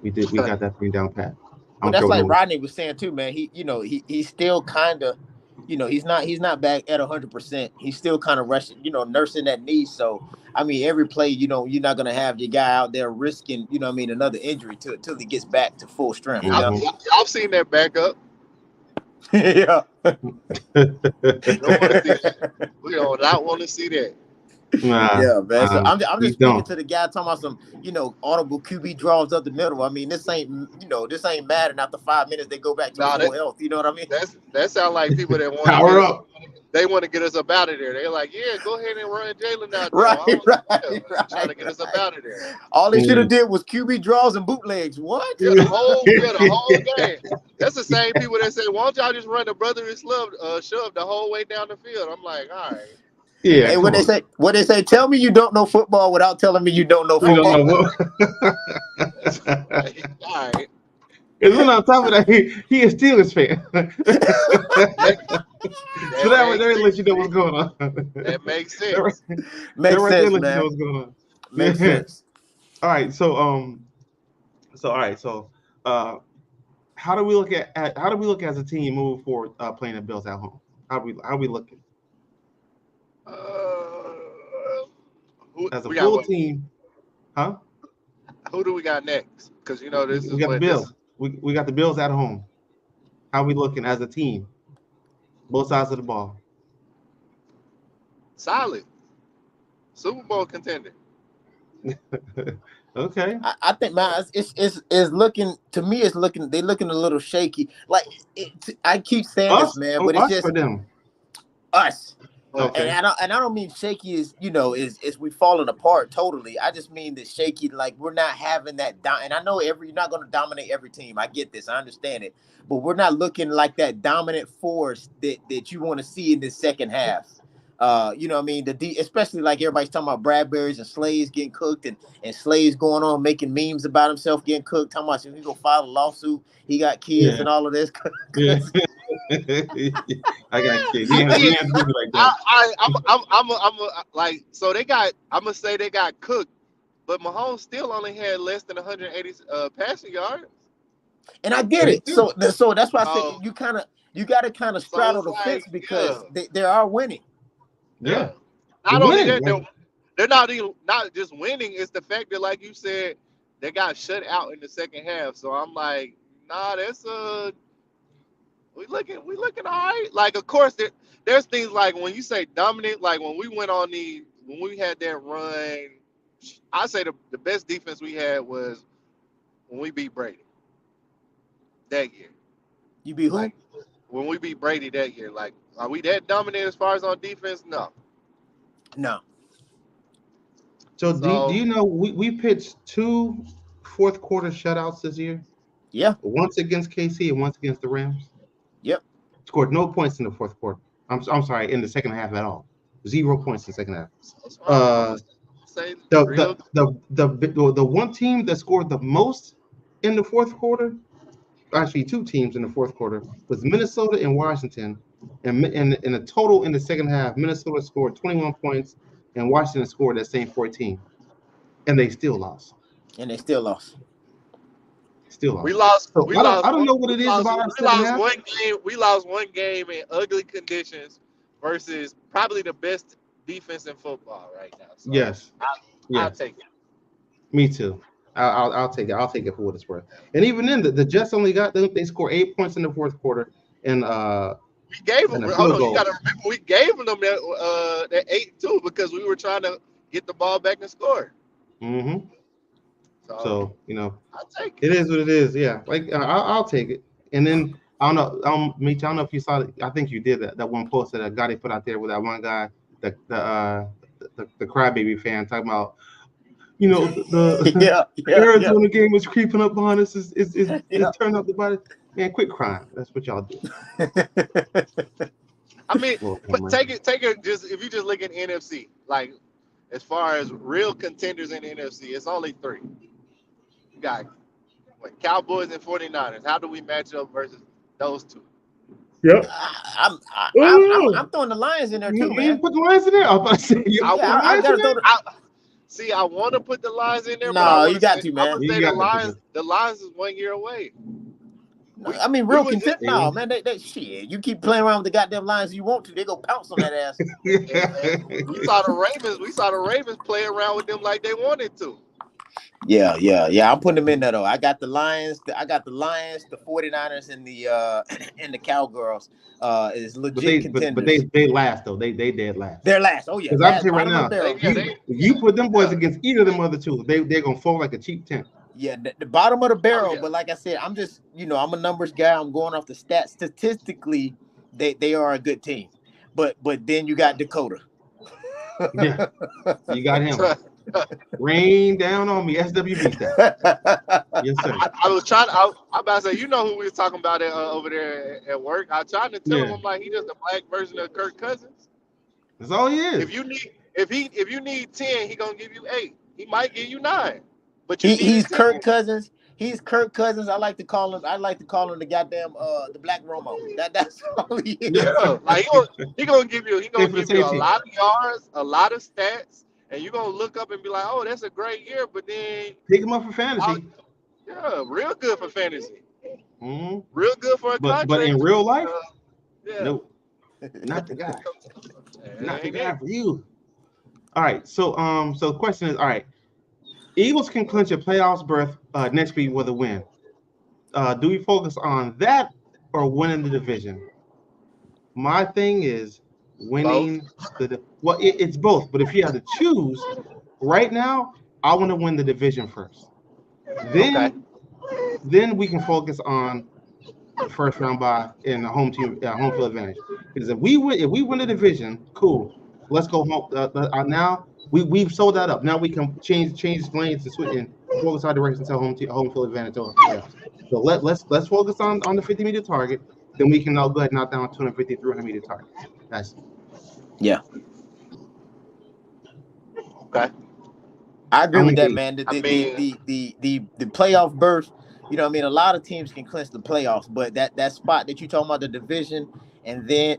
we got that thing down pat. I Well, don't care that's what like nobody Rodney was saying too, man. He's still kind of, he's not back at 100%. He's still kind of rushing, nursing that knee. So I mean, every play, you're not gonna have your guy out there risking, another injury till he gets back to full strength. says. Y'all, y'all seen that backup? Yeah. We don't want to see that. We do not want to see that. Nah, Yeah, man. So I'm we just speaking don't. to the guy talking about some, audible QB draws up the middle. I mean, this ain't mad, and after 5 minutes they go back to Nah, full health. You know what I mean? that sound like people that want to get Power us. up. They want to get us up out of there. They're like, yeah, go ahead and run Jalen out there. Right, I don't right, care. Trying to get us up right. out of there. All they should Yeah. have did was QB draws and bootlegs. What? Yeah, the whole game. That's the same people that say, why don't y'all just run the brotherly shove the whole way down the field? I'm like, all right. Yeah, And come on. what they say, tell me you don't know football without telling me you don't know You don't know football. what. That's like, all right. And then on top of that, he is Steelers fan. So That that makes lets sense. you know what's going on. That makes That right, sense. that Makes right there sense, lets you know man. what's going on. Makes Yeah. sense. All right. All right. So how do we look as a team moving forward playing the Bills at home? How we looking Uh, as a we got full what? team? Huh? Who do we got next? Because We, this we is got the what this. Bills. We got the Bills at home. How we looking as a team? Both sides of the ball. Solid Super Bowl contender. Okay. I think, man, it's looking to me. It's looking they looking a little shaky. Like I keep saying this, Us man, or but it's us for just them? us. But Okay. And I don't mean shaky is is we falling apart totally. I just mean that shaky, like we're not having that and I know you're not going to dominate every team. I get this, I understand it, but we're not looking like that dominant force that you want to see in this second half. You know what I mean? Especially like everybody's talking about Bradbury's and Slade's getting cooked, and Slade's going on making memes about himself getting cooked. Talking about he go file a lawsuit. He got kids Yeah. and all of this. Yeah. I got kids. I You mean, ain't have to do me like that. I'm like, so they got. I'm gonna say they got cooked, but Mahomes still only had less than 180 passing yards. And I get They it. do. So that's why I say So, you got to kind of so straddle it's the like, fence yeah, because they are winning. Yeah. yeah. We're Not only winning. that, they're not just winning. It's the fact that, like you said, they got shut out in the second half. So I'm like, nah, that's we looking all right. Like, of course, there's things like when you say dominant, like when we had that run, I say the best defense we had was when we beat Brady that year. You be who? Like when we beat Brady that year, like are we that dominant as far as on defense? No. No. So do So you know we pitched 2 fourth quarter shutouts this year? Yeah. Once against KC and once against the Rams. Yep. Scored no points in the fourth quarter. I'm sorry, in the second half at all. 0 points in the second half. that's why I'm Uh, saying the real. the one team that scored the most in the fourth quarter, actually 2 teams in the fourth quarter, was Minnesota and Washington. And in a total in the second half, Minnesota scored 21 points and Washington scored that same 14. And they still lost. And they still lost. Still We lost. lost. So We I lost. don't know what it is about our We second lost half. one game. We lost one game in ugly conditions versus probably the best defense in football right now. So Yes. I'll Yes. take it. Me too. I'll take it. I'll take it for what it's worth. And even then, the Jets only got they scored 8 points in the fourth quarter and We gave them. a Hold field on, you got goal. to remember we gave them that 8-2 because we were trying to get the ball back and score. Hmm. So So I'll take it. it is what it is. Yeah, like I'll take it. And then I don't know, Mitch, I don't know if you saw it. I think you did that one post that Gotti put out there with that one guy, the crybaby fan talking about, the Yeah. Yeah. Arizona game was creeping up behind us. Is Yeah. turning up the body. Man, quit crying. That's what y'all do. I mean, Lord have but mercy. take it. Just if you just look at NFC, like as far as real contenders in the NFC, it's only 3. You got Cowboys and 49ers. How do we match up versus those 2? Yep. I'm throwing the Lions in there too, You man. put the lines in there. I was about to say you I put the Yeah, I lines in gotta throw there. the. I see. I want to put the Lions in there, but No, you got to, I'm man. gonna You say got to put it. The Lions is 1 year away. No, We I mean, we real was content. just No, man, they shit. You keep playing around with the goddamn Lions you want to, they go pounce on that ass. and we saw the Ravens. We saw the Ravens play around with them like they wanted to. Yeah. I'm putting them in there though. I got the Lions, the 49ers, and the and the Cowgirls is legit but contenders. they last though. They dead last. They're last. Oh yeah, Because I can last say right bottom of the now, barrel. you put them boys Yeah. against either of them other two, they're gonna fall like a cheap tent. Yeah, the bottom of the barrel. Oh yeah. But like I said, I'm just I'm a numbers guy. I'm going off the stats. Statistically, they are a good team. But then you got Dakota. Yeah, you got him. Rain down on me, SWB style. Yes, sir. I was trying. I'm about to say, you know who we was talking about over there at work. I tried to tell him, Yeah, I'm like, he just a black version of Kirk Cousins. that's all he is. If you need 10, he gonna give you 8. He might give you 9, but you He's needed 10. Kirk Cousins. He's Kirk Cousins. I like to call him the goddamn the Black Romo. That's all he is. Yeah, Yeah, like he gonna give you stay for the a safety. lot of yards, a lot of stats, and you're gonna look up and be like, oh, that's a great year. But then, Pick him up for oh, fantasy. yeah, real good for fantasy, Hmm. real good for a But in contract. real life, Yeah, nope, not the guy. Not the ain't guy it? for you. All right. So so the question is, all right, Eagles can clinch a playoffs berth next week with a win. Do we focus on that, or winning the division? My thing is Both. winning well, it's both. But if you have to choose right now, I want to win the division first. Okay. Then we can focus on the first round bye and the home field advantage. Because if we win the division, cool. Let's go home. Now we've sold that up. Now we can change lanes and switch and focus our direction to home field advantage over playoffs. So let's focus on the 50-meter target. Then we can now go ahead and knock down 250, 300-meter targets. That's Yeah. Okay. I agree I'm with that, engaged. man. I mean, The playoff berth, you know what I mean? A lot of teams can clinch the playoffs, but that spot that you talking about, the division, and then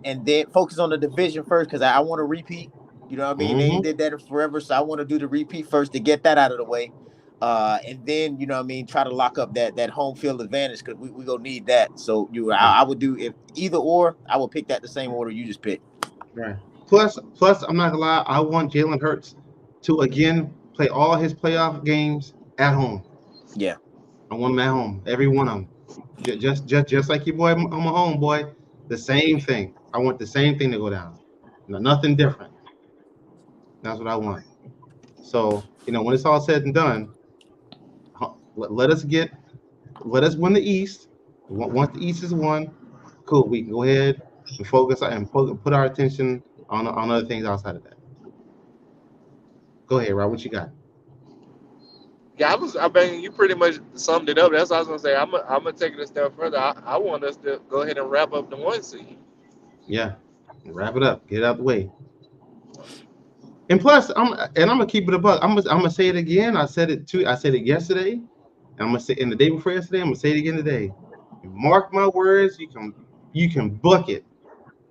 focus on the division first, because I want to repeat. You know what I mean? They ain't Mm-hmm. did that in forever, so I want to do the repeat first to get that out of the way. And then, you know what I mean, try to lock up that home field advantage, because we gonna need that. So Right. I would do, if either or, I would pick that the same order you just picked. Right. Plus, I'm not gonna lie. I want Jalen Hurts to again play all his playoff games at home. Yeah. I want him at home, every one of them. Just like your boy, I'm a home boy. The same thing. I want the same thing to go down. No, nothing different. That's what I want. So when it's all said and done, let us win the East. Once the East is won, cool. We can go ahead and focus and put our attention on other things outside of that. Go ahead, Rob. What you got? yeah, I mean, you pretty much summed it up. That's what I was gonna say. I'm gonna take it a step further. I want us to go ahead and wrap up the 1 seed. Yeah, wrap it up. Get it out the way. And plus, I'm gonna keep it a buck. I'm gonna say it again. I said it too. I said it yesterday. And I'm gonna say it in the day before yesterday. I'm gonna say it again today. Mark my words. You can book it.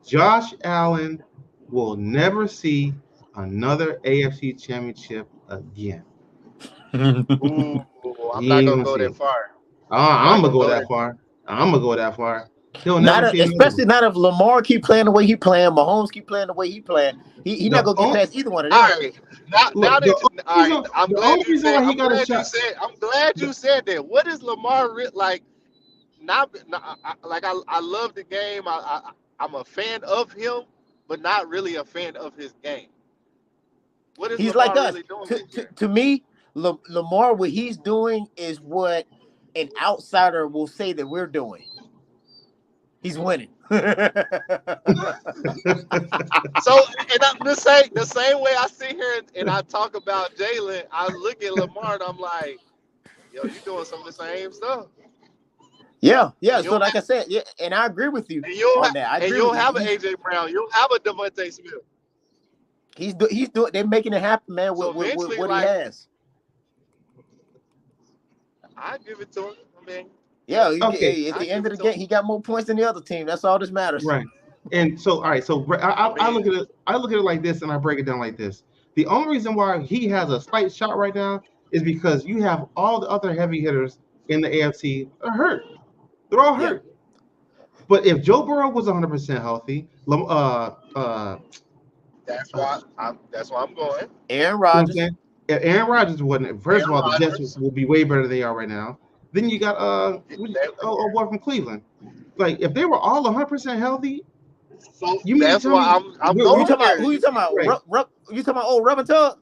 Josh Allen will never see another AFC Championship again. Ooh, I'm He not ain't gonna gonna go see that it. far. I'm I'm not gonna gonna go go that there. far. I'm gonna go that far. He'll never Not see another one. especially not if Lamar keep playing the way he playing, Mahomes keep playing the way he playing. He not The gonna get on, past either one of All them. right. Now look, the that only all right, reason the only reason why he got a shot. I'm glad The, you said that. What is Lamar like? Not like I love the game. I'm a fan of him, but not really a fan of his game. What is He's like Lamar us. really doing To this to, year? to me, Lamar, what he's doing is what an outsider will say that we're doing. He's winning. So, and I'm the same way I sit here and I talk about Jalen. I look at Lamar and I'm like, yo, you doing some of the same stuff, Yeah, and yeah. you So don't like I said, yeah, and I agree with you and you don't on that. I and agree you with don't you. have an AJ Brown. You don't have a Devontae Smith. He's doing. They're making it happen, man. So With eventually, what he like has. I give it to him. I mean, yeah, Yeah, okay, at I the end give of it the to him. game, he got more points than the other team. That's all that matters. right. And so, all right. So I I look mean, at it. I look at it like this, and I break it down like this. The only reason why he has a slight shot right now is because you have all the other heavy hitters in the AFC are hurt. They're all Yeah. hurt. But if Joe Burrow was 100% healthy, that's why I'm going. Aaron you know what I'm Rodgers. saying? If Aaron Rodgers wasn't. First of Aaron all, the Jets Rodgers. will be way better than they are right now. Then you got That, boy from Cleveland. Like if they were all 100% healthy, so you mean to that's tell why me I'm You going talking about there. who? You You talking see, about? right? You talking about old Rubber Tub?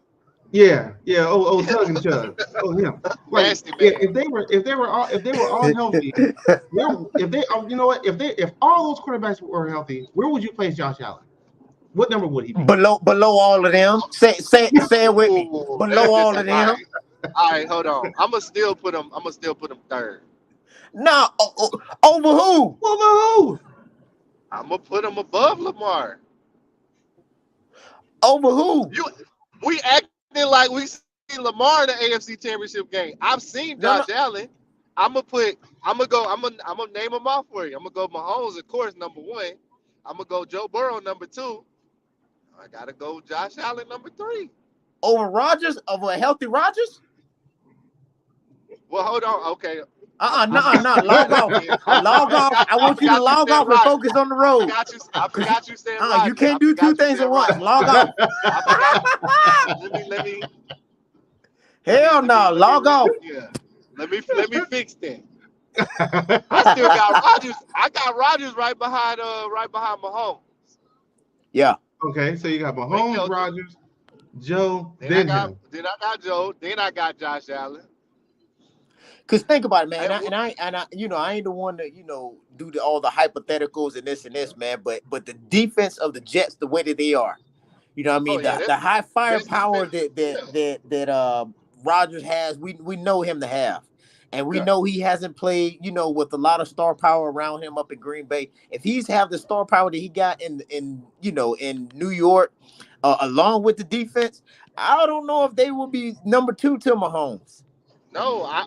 Yeah, yeah. Oh, Tug and Chug. Oh, him. Like nasty man. if they were all healthy, where if they you know what if all those quarterbacks were healthy, where would you place Josh Allen? What number would he be? Below all of them. Say it with me. Ooh, Below all listen, of them. all right, hold on. I'm gonna still put him third. No, over who? Well, no. I'm gonna put him above Lamar. Over who? We acting like we see Lamar in the AFC Championship game. I've seen No, no. Josh Allen. I'm gonna name them off for you. I'm gonna go Mahomes, of course, number one. I'm gonna go Joe Burrow, number two. I gotta go Josh Allen, number three. Over Rodgers? Over a healthy Rodgers? Well, hold on. Okay, No. Log off. Log off. I I want you to forgot you log said off and Rodgers. focus on the I road. forgot you. I Cause forgot you said you Rodgers. I can't do two forgot you things said at once. Rodgers. Log off. I forgot. Let me Hell let me no. let me Log re, off. yeah. Let me fix that. I still got Rodgers. I got Rodgers right behind Mahomes. Yeah. Okay, so you got When Mahomes, healthy. Rodgers, Joe, then him. Then I got Joe. Then I got Josh Allen. Cause think about it, man, And and I, I ain't the one to do all the hypotheticals and this, man. But the defense of the Jets, the way that they are, what I oh mean, yeah, the that's high best firepower defense. that Yeah, Rogers has, we know him to have, and we yeah. know he hasn't played, with a lot of star power around him up in Green Bay. If he's have the star power that he got in New York, along with the defense, I don't know if they will be number two to Mahomes. No, I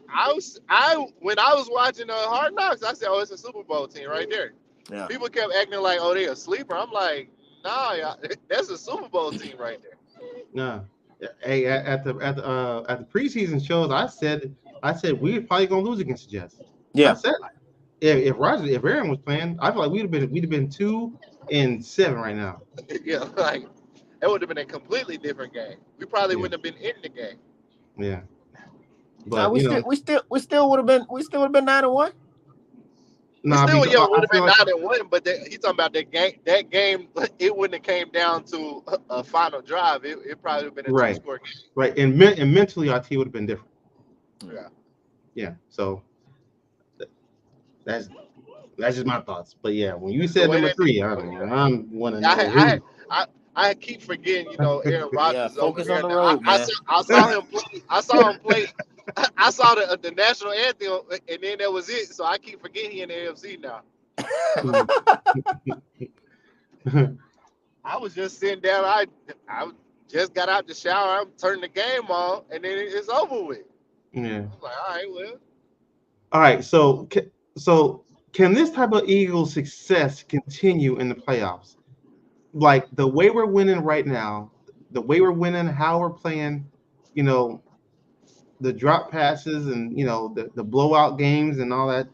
when I was watching Hard Knocks, I said, "Oh, it's a Super Bowl team right there." Yeah. People kept acting like, "Oh, they a sleeper." I'm like, "Nah, that's a Super Bowl team right there." No. Hey, at the preseason shows, I said we were probably gonna lose against the Jets. I Yeah. said if Aaron was playing, I feel like we'd have been 2-7 right now. Yeah, like it would have been a completely different game. We probably Yeah, wouldn't have been in the game. yeah. No, But you know, we still would have been 9-1. We nah, still, because yeah, would I have feel been like 9-1. But he's talking about that game. That game, it wouldn't have came down to a final drive. It probably would have been a two right, score game. right, and mentally our team would have been different. Yeah. Yeah, so that's that's just my thoughts. But yeah, when you The said way number that, three, I'm want to know I, who. I, I keep forgetting, Aaron Yeah, Rodgers is over focus on there the now. road, man. I saw him play. I saw him play. I saw the national anthem, and then that was it. So I keep forgetting he in the AFC now. I was just sitting down. I just got out the shower. I'm turning the game on, and then it's over with. Yeah. I'm like, all right, well, All right. So can this type of Eagles success continue in the playoffs? Like the way we're winning right now, the way we're winning, how we're playing, you know, the drop passes and the blowout games and all that,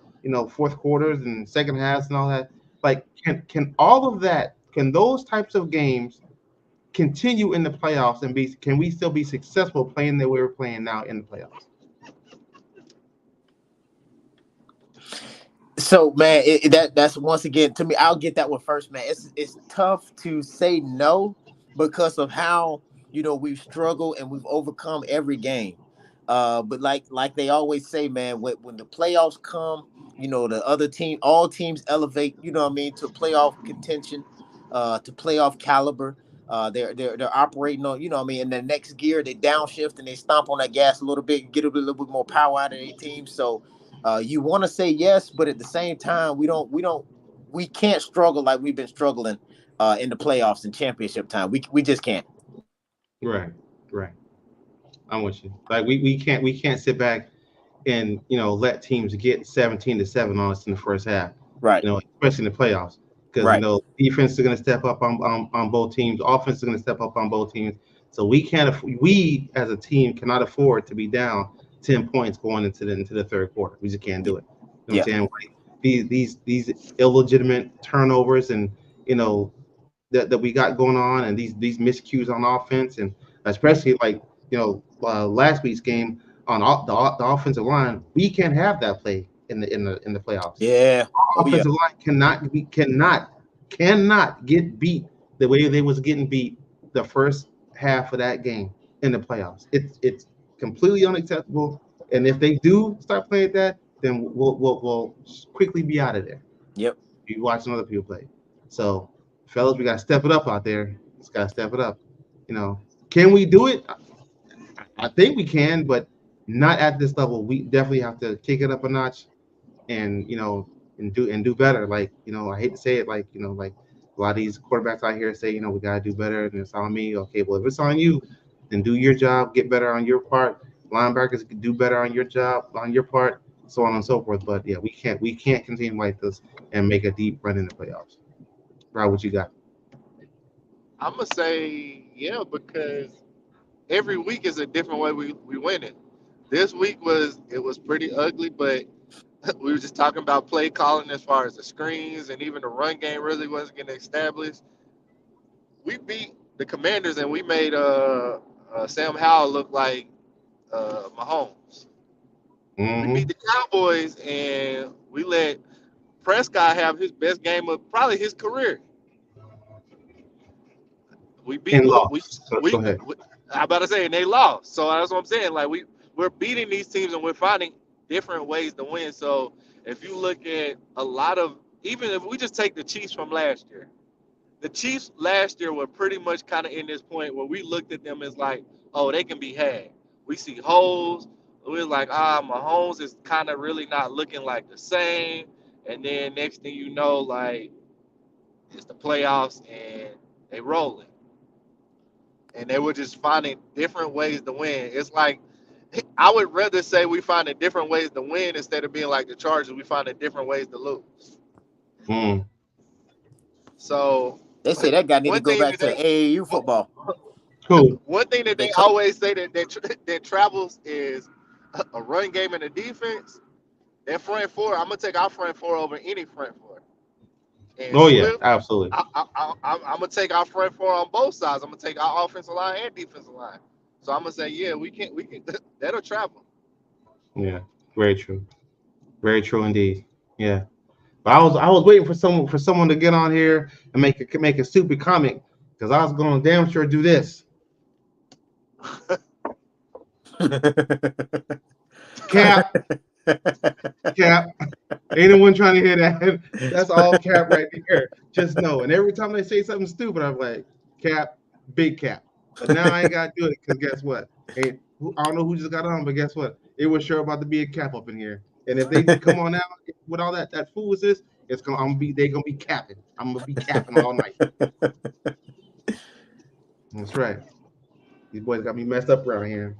fourth quarters and second halves and all that. Like, can all of that? Can those types of games continue in the playoffs and be? Can we still be successful playing the way we're playing now in the playoffs? So, man, that's once again to me. I'll get that one first, man. It's tough to say no because of how we've struggled and we've overcome every game. But like they always say, man, when the playoffs come, the other team, all teams elevate. You know what I mean, to playoff contention, to playoff caliber. They're operating on, you know what I mean, in the next gear they downshift and they stomp on that gas a little bit, get a little bit more power out of their team. So you want to say yes, but at the same time, we can't struggle like we've been struggling in the playoffs and championship time. We just can't. Right, right. I'm with you. Like we can't sit back and let teams get 17-7 on us in the first half. Right, Especially in the playoffs, because right. defense is going to step up on both teams. Offense is going to step up on both teams. So we can't. We as a team cannot afford to be down 10 points going into the third quarter. We just can't Yeah, do it. You know what I'm yeah, saying? Like these illegitimate turnovers and that we got going on, and these miscues on offense, and especially like last week's game on the offensive line, we can't have that play in the playoffs. yeah. Oh yeah, Offensive line cannot get beat the way they was getting beat the first half of that game in the playoffs. It's completely unacceptable. And if they do start playing that, then we'll quickly be out of there. yep. Be watching other people play. So, fellas, we gotta step it up out there. Just gotta step it up. Can we do it? I think we can, but not at this level. We definitely have to kick it up a notch and and do better. Like I hate to say it, like a lot of these quarterbacks out here say, we gotta do better, and it's on me. Okay, well if it's on you, then do your job, get better on your part. Linebackers can do better on your job, on your part, so on and so forth. But yeah, we can't continue like this and make a deep run in the playoffs. Rob, what you got? I'm gonna say yeah because every week is a different way we win it. This week was pretty ugly, but we were just talking about play calling as far as the screens and even the run game really wasn't getting established. We beat the Commanders and we made Sam Howell look like Mahomes. We beat Mm-hmm. the Cowboys, and we let Prescott have his best game of probably his career. We beat And we lost. So go ahead. we I about to say, and they lost. So that's what I'm saying. Like we're beating these teams, and we're finding different ways to win. So if you look at a lot of, even if we just take the Chiefs from last year, the Chiefs last year were pretty much kind of in this point where we looked at them as like, oh, they can be had. We see holes. We're like, Mahomes is kind of really not looking like the same. And then next thing you know, like it's the playoffs and they rolling. And they were just finding different ways to win. It's like I would rather say we finding different ways to win instead of being like the Chargers. We finding different ways to lose. Mm. So They say that guy need to one go thing back that to they AAU football. Cool. one thing that They they took. always say that travels is a run game and a defense. That front four, I'm gonna take our front four over any front four. And Oh yeah, Swift, absolutely. I'm gonna take our front four on both sides. I'm gonna take our offensive line and defensive line. So I'm gonna say, yeah, we can that'll travel. Yeah, very true. Very true indeed. Yeah. But I was waiting for someone to get on here and make a stupid comment because I was going to damn sure do this. Cap, cap. Ain't no one trying to hear that. That's all cap right there. Just know. And every time they say something stupid, I'm like, cap, big cap. But now I ain't got to do it because guess what? I don't know who just got on, but guess what? It was sure about to be a cap up in here. And if they come on out with all that foolishness, they gonna be capping. I'm gonna be capping all night. That's right. These boys got me messed up around here.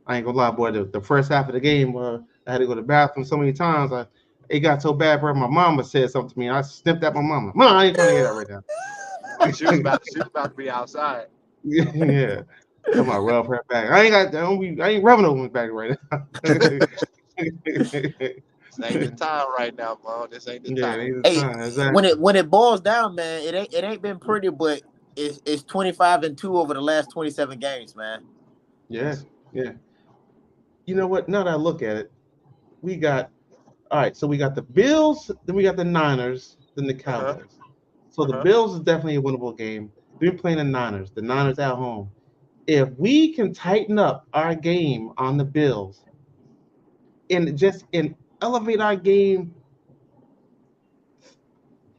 I ain't gonna lie, boy. The first half of the game, I had to go to the bathroom so many times. It got so bad, bro. My mama said something to me. I snipped at my mama. Mom, I ain't trying to hear that right She was about to be outside. now. Yeah, come on, rub her back. I ain't rubbing no one's back right now. This ain't the time right now, Mom. This ain't the Yeah, it time. ain't the Hey, time. Exactly. when it boils down, man, it ain't been pretty, but it's 25-2 over the last 27 games, man. Yeah, yeah. You know what? Now that I look at it, we got all right. So we got the Bills, then we got the Niners, then the Uh huh. Cowboys. So Uh the huh. Bills is definitely a winnable game. We're playing the Niners. The Niners at home. If we can tighten up our game on the Bills and elevate our game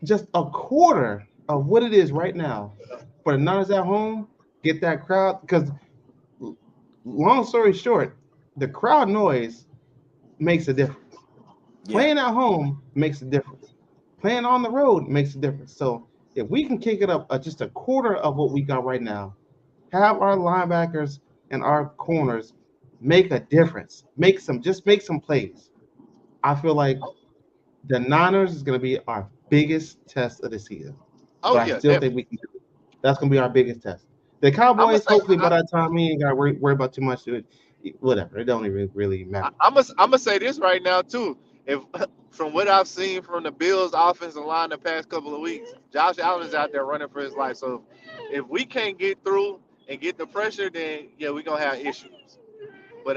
just a quarter of what it is right now for the Niners at home, get that crowd because long story short, the crowd noise makes a difference. Yeah. Playing at home makes a difference. Playing on the road makes a difference. So if we can kick it up just a quarter of what we got right now, have our linebackers and our corners make a difference. Make some plays. I feel like the Niners is going to be our biggest test of the season, Oh but I yeah, still think definitely. we can do it. That's going to be our biggest test. The I'm gonna Cowboys, say hopefully by that time, we ain't got to worry about too much. Whatever, it don't even really matter. I'm gonna say this right now too. If from what I've seen from the Bills' offensive line the past couple of weeks, Josh Allen is out there running for his life. So if we can't get through and get the pressure, then yeah, we're gonna have issues. But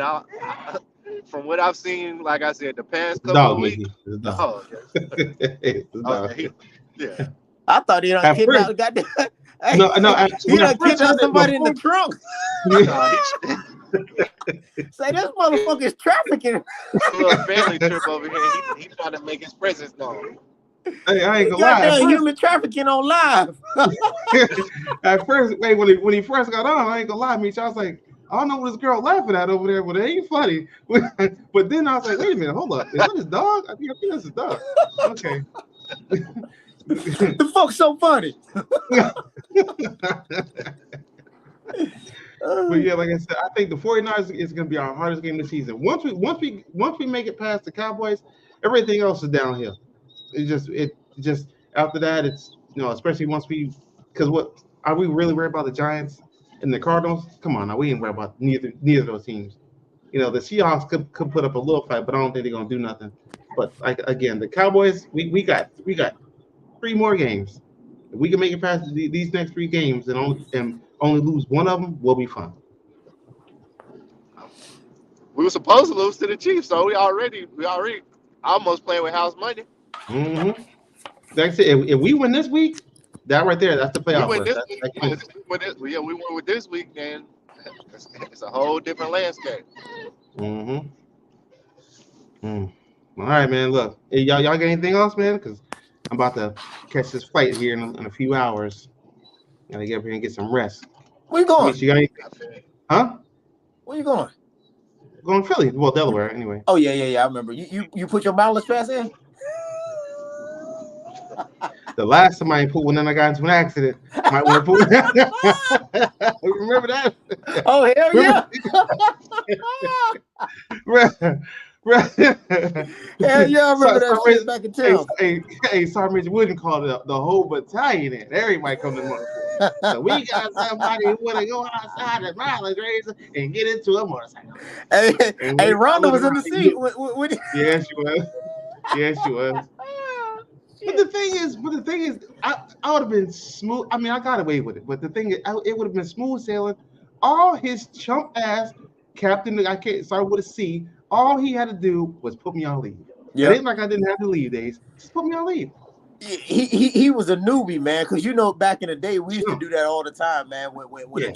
from what I've seen, like I said, the past It's a couple dog, of weeks, Mickey. It's a dog. oh yes, It's a oh yeah, dog. yeah. I thought he done At first, kidnapped. Goddamn, hey, no, no. he When I done first heard kidnapped it somebody in the before, trunk. No, he Say this motherfucker's trafficking. a little family trip over here. He trying to make his presence known. hey, I ain't He gonna lie. goddamn human trafficking on live. At first, wait, when he first got on, I ain't gonna lie, Mitch. I was like, I don't know what this girl laughing at over there, but it ain't funny. But then I was like, wait a minute, hold up, is that his dog? I think that's his dog. Okay. The fuck's so funny? But yeah, like I said, I think the 49ers is going to be our hardest game this season. Once we make it past the Cowboys, everything else is downhill. It just after that, it's especially once because what are we really worried about the Giants and the Cardinals? Come on, now we ain't worried about neither of those teams. The Seahawks could put up a little fight, but I don't think they're gonna do nothing. But like again, the Cowboys, we got 3 more games. If we can make it past these next 3 games and only lose one of them, we'll be fine. We were supposed to lose to the Chiefs, so we already almost playing with house money. Mm-hmm. Like I said, if we win this week, that right there, that's the We playoff win berth. this week. Yeah, we win with this week. Then it's a whole different landscape. Mm-hmm. Mm. All right, man. Look, hey, y'all got anything else, man? Because I'm about to catch this flight here in a few hours. Gotta get up here and get some rest. Where you I mean, going? she got anything? I feel it. Huh? Where you going? Going to Philly. Well, Delaware, anyway. Oh yeah. I remember. You put your mileage pass in? The last time I put one in, I got into an accident. Might want to put. Remember that? Oh hell Remember? yeah! Hell yeah! I remember that shit Sergeant, back in town. Sergeant Wooden called it the whole battalion in. Everybody come to the motorcycle. So we got somebody who want to go outside the mileage race and get into a motorcycle. Hey, And hey, we Rhonda was in followed the around. seat. Yeah, she was. Yeah, she was. But the thing is, I would have been smooth. I mean, I got away with it. But the thing is, it would have been smooth sailing. All his chump ass captain, I can't start with a C. All he had to do was put me on leave. Yeah. It ain't like I didn't have to leave days. Just put me on leave. He was a newbie, man. Because you know, back in the day, we used to do that all the time, man. When Yeah.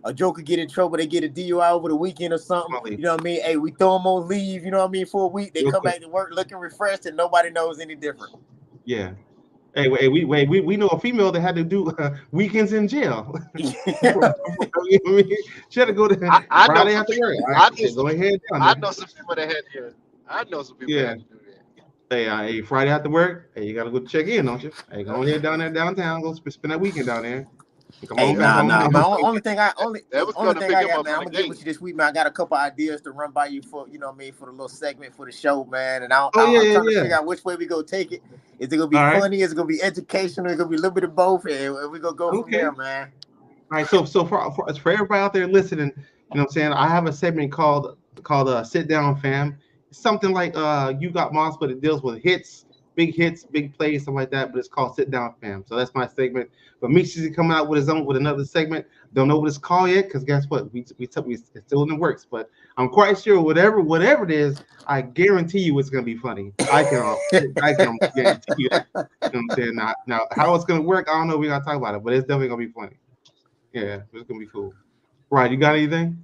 a joker get in trouble, they get a DUI over the weekend or something. You know what I mean? Hey, we throw them on leave. You know what I mean? For a week, they Real come quick. back to work looking refreshed, and nobody knows any different. Yeah. Hey, we know a female that had to do weekends in jail. You know what I mean? She had to go to I know Friday some after people. work. I know Said, some go ahead down I there. know some people that had to. I know some people that Yeah. had to do that. Hey, Friday after work. Hey, you gotta go check in, don't you? Hey, go ahead down there downtown. Go spend that weekend down there. Come Hey, on back home. nah, man. Only That was only going to thing pick I him got, up man. from I'm the gonna get with gate. you this week, man. I got a couple ideas to run by you for, you know what I mean, for the little segment for the show, man. And Oh yeah, I'm trying to yeah. figure out which way we go take it. Is it gonna be All right. funny? Is it gonna be educational? Is it gonna be a little bit of both? And we gonna go from Okay. there, man. All right. So for everybody out there listening, you know what I'm saying? I have a segment called Sit Down Fam. It's something like You Got Moss, but it deals with hits, big plays, something like that. But it's called Sit Down Fam. So that's my segment. But Michi's coming out with another segment. Don't know what it's called yet, because guess what? We it's still in the works. But I'm quite sure whatever it is, I guarantee you it's gonna be funny. I can guarantee you that. You know what I'm saying? Now how it's gonna work, I don't know. We gotta talk about it, but it's definitely gonna be funny. Yeah, it's gonna be cool. Right, you got anything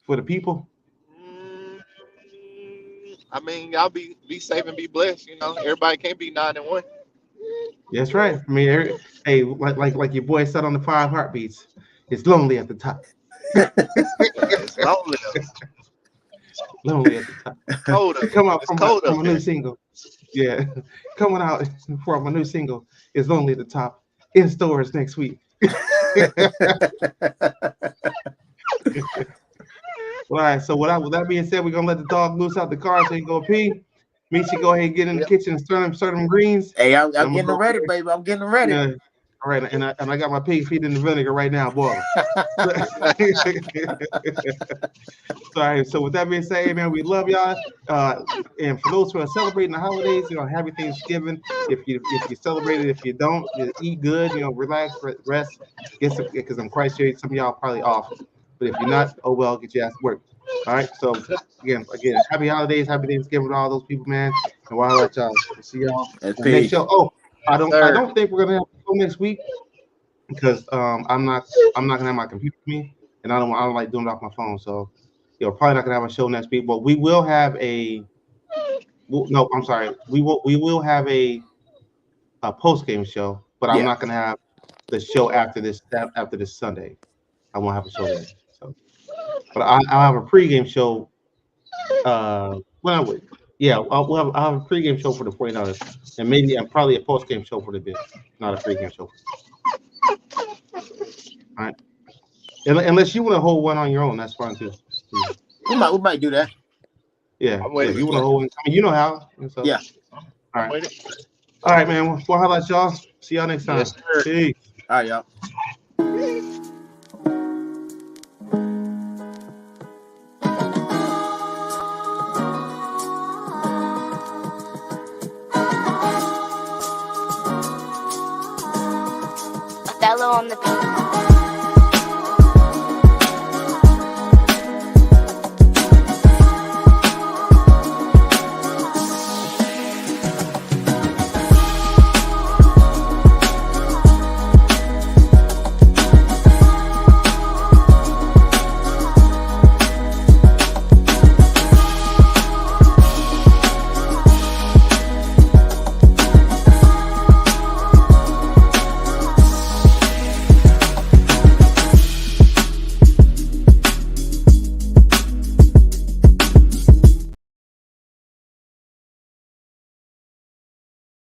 for the people? Mm, I mean, y'all be safe and be blessed. You know, everybody can't be 9-1. That's right. I mean, hey, like your boy said on the 5 Heartbeats, it's lonely at the top. It's lonely. Lonely at the top. Cold up. Come out It's cold from up a new there. single. Yeah, coming out from a new single. It's lonely at the top. In stores next week. All right. So with that being said, we're gonna let the dog loose out the car so he can go pee. Me should go ahead and get in the Yep. kitchen and stir them greens. Hey, I'm I'ma getting go ready, baby. I'm getting ready. Yeah. All right, and I got my pig feet in the vinegar right now, boiling. Sorry. So with that being said, hey, man, we love y'all. And for those who are celebrating the holidays, you know, happy Thanksgiving. If you celebrate it, if you don't, you eat good. You know, relax, rest. Because I'm quite sure some of y'all are probably off. But if you're not, oh well, get your ass to work. All right. So again, happy holidays, happy Thanksgiving to all those people, man. And while I let y'all see y'all That's on the next peace. show. Oh, I Sir. don't think we're gonna have a show next week because I'm not gonna have my computer with me, and I don't like doing it off my phone. So you're probably not gonna have a show next week, but we will have no, I'm sorry, we will have a post game show, but I'm Yeah. not gonna have the show after this Sunday. I won't have a show then. So, but I'll have a pregame show. When I would, yeah, I'll have a pregame show for the 49ers, and probably a postgame show for the Bills, not a pregame show. All right. Unless you want to hold one on your own, that's fine too. We might do that. Yeah. I'm waiting. If you want to hold one, I mean, you know how. So, Yeah. All I'm right. waiting. All right, man. Well, how about y'all? See y'all next time. Yes, sir. Peace. All right, y'all.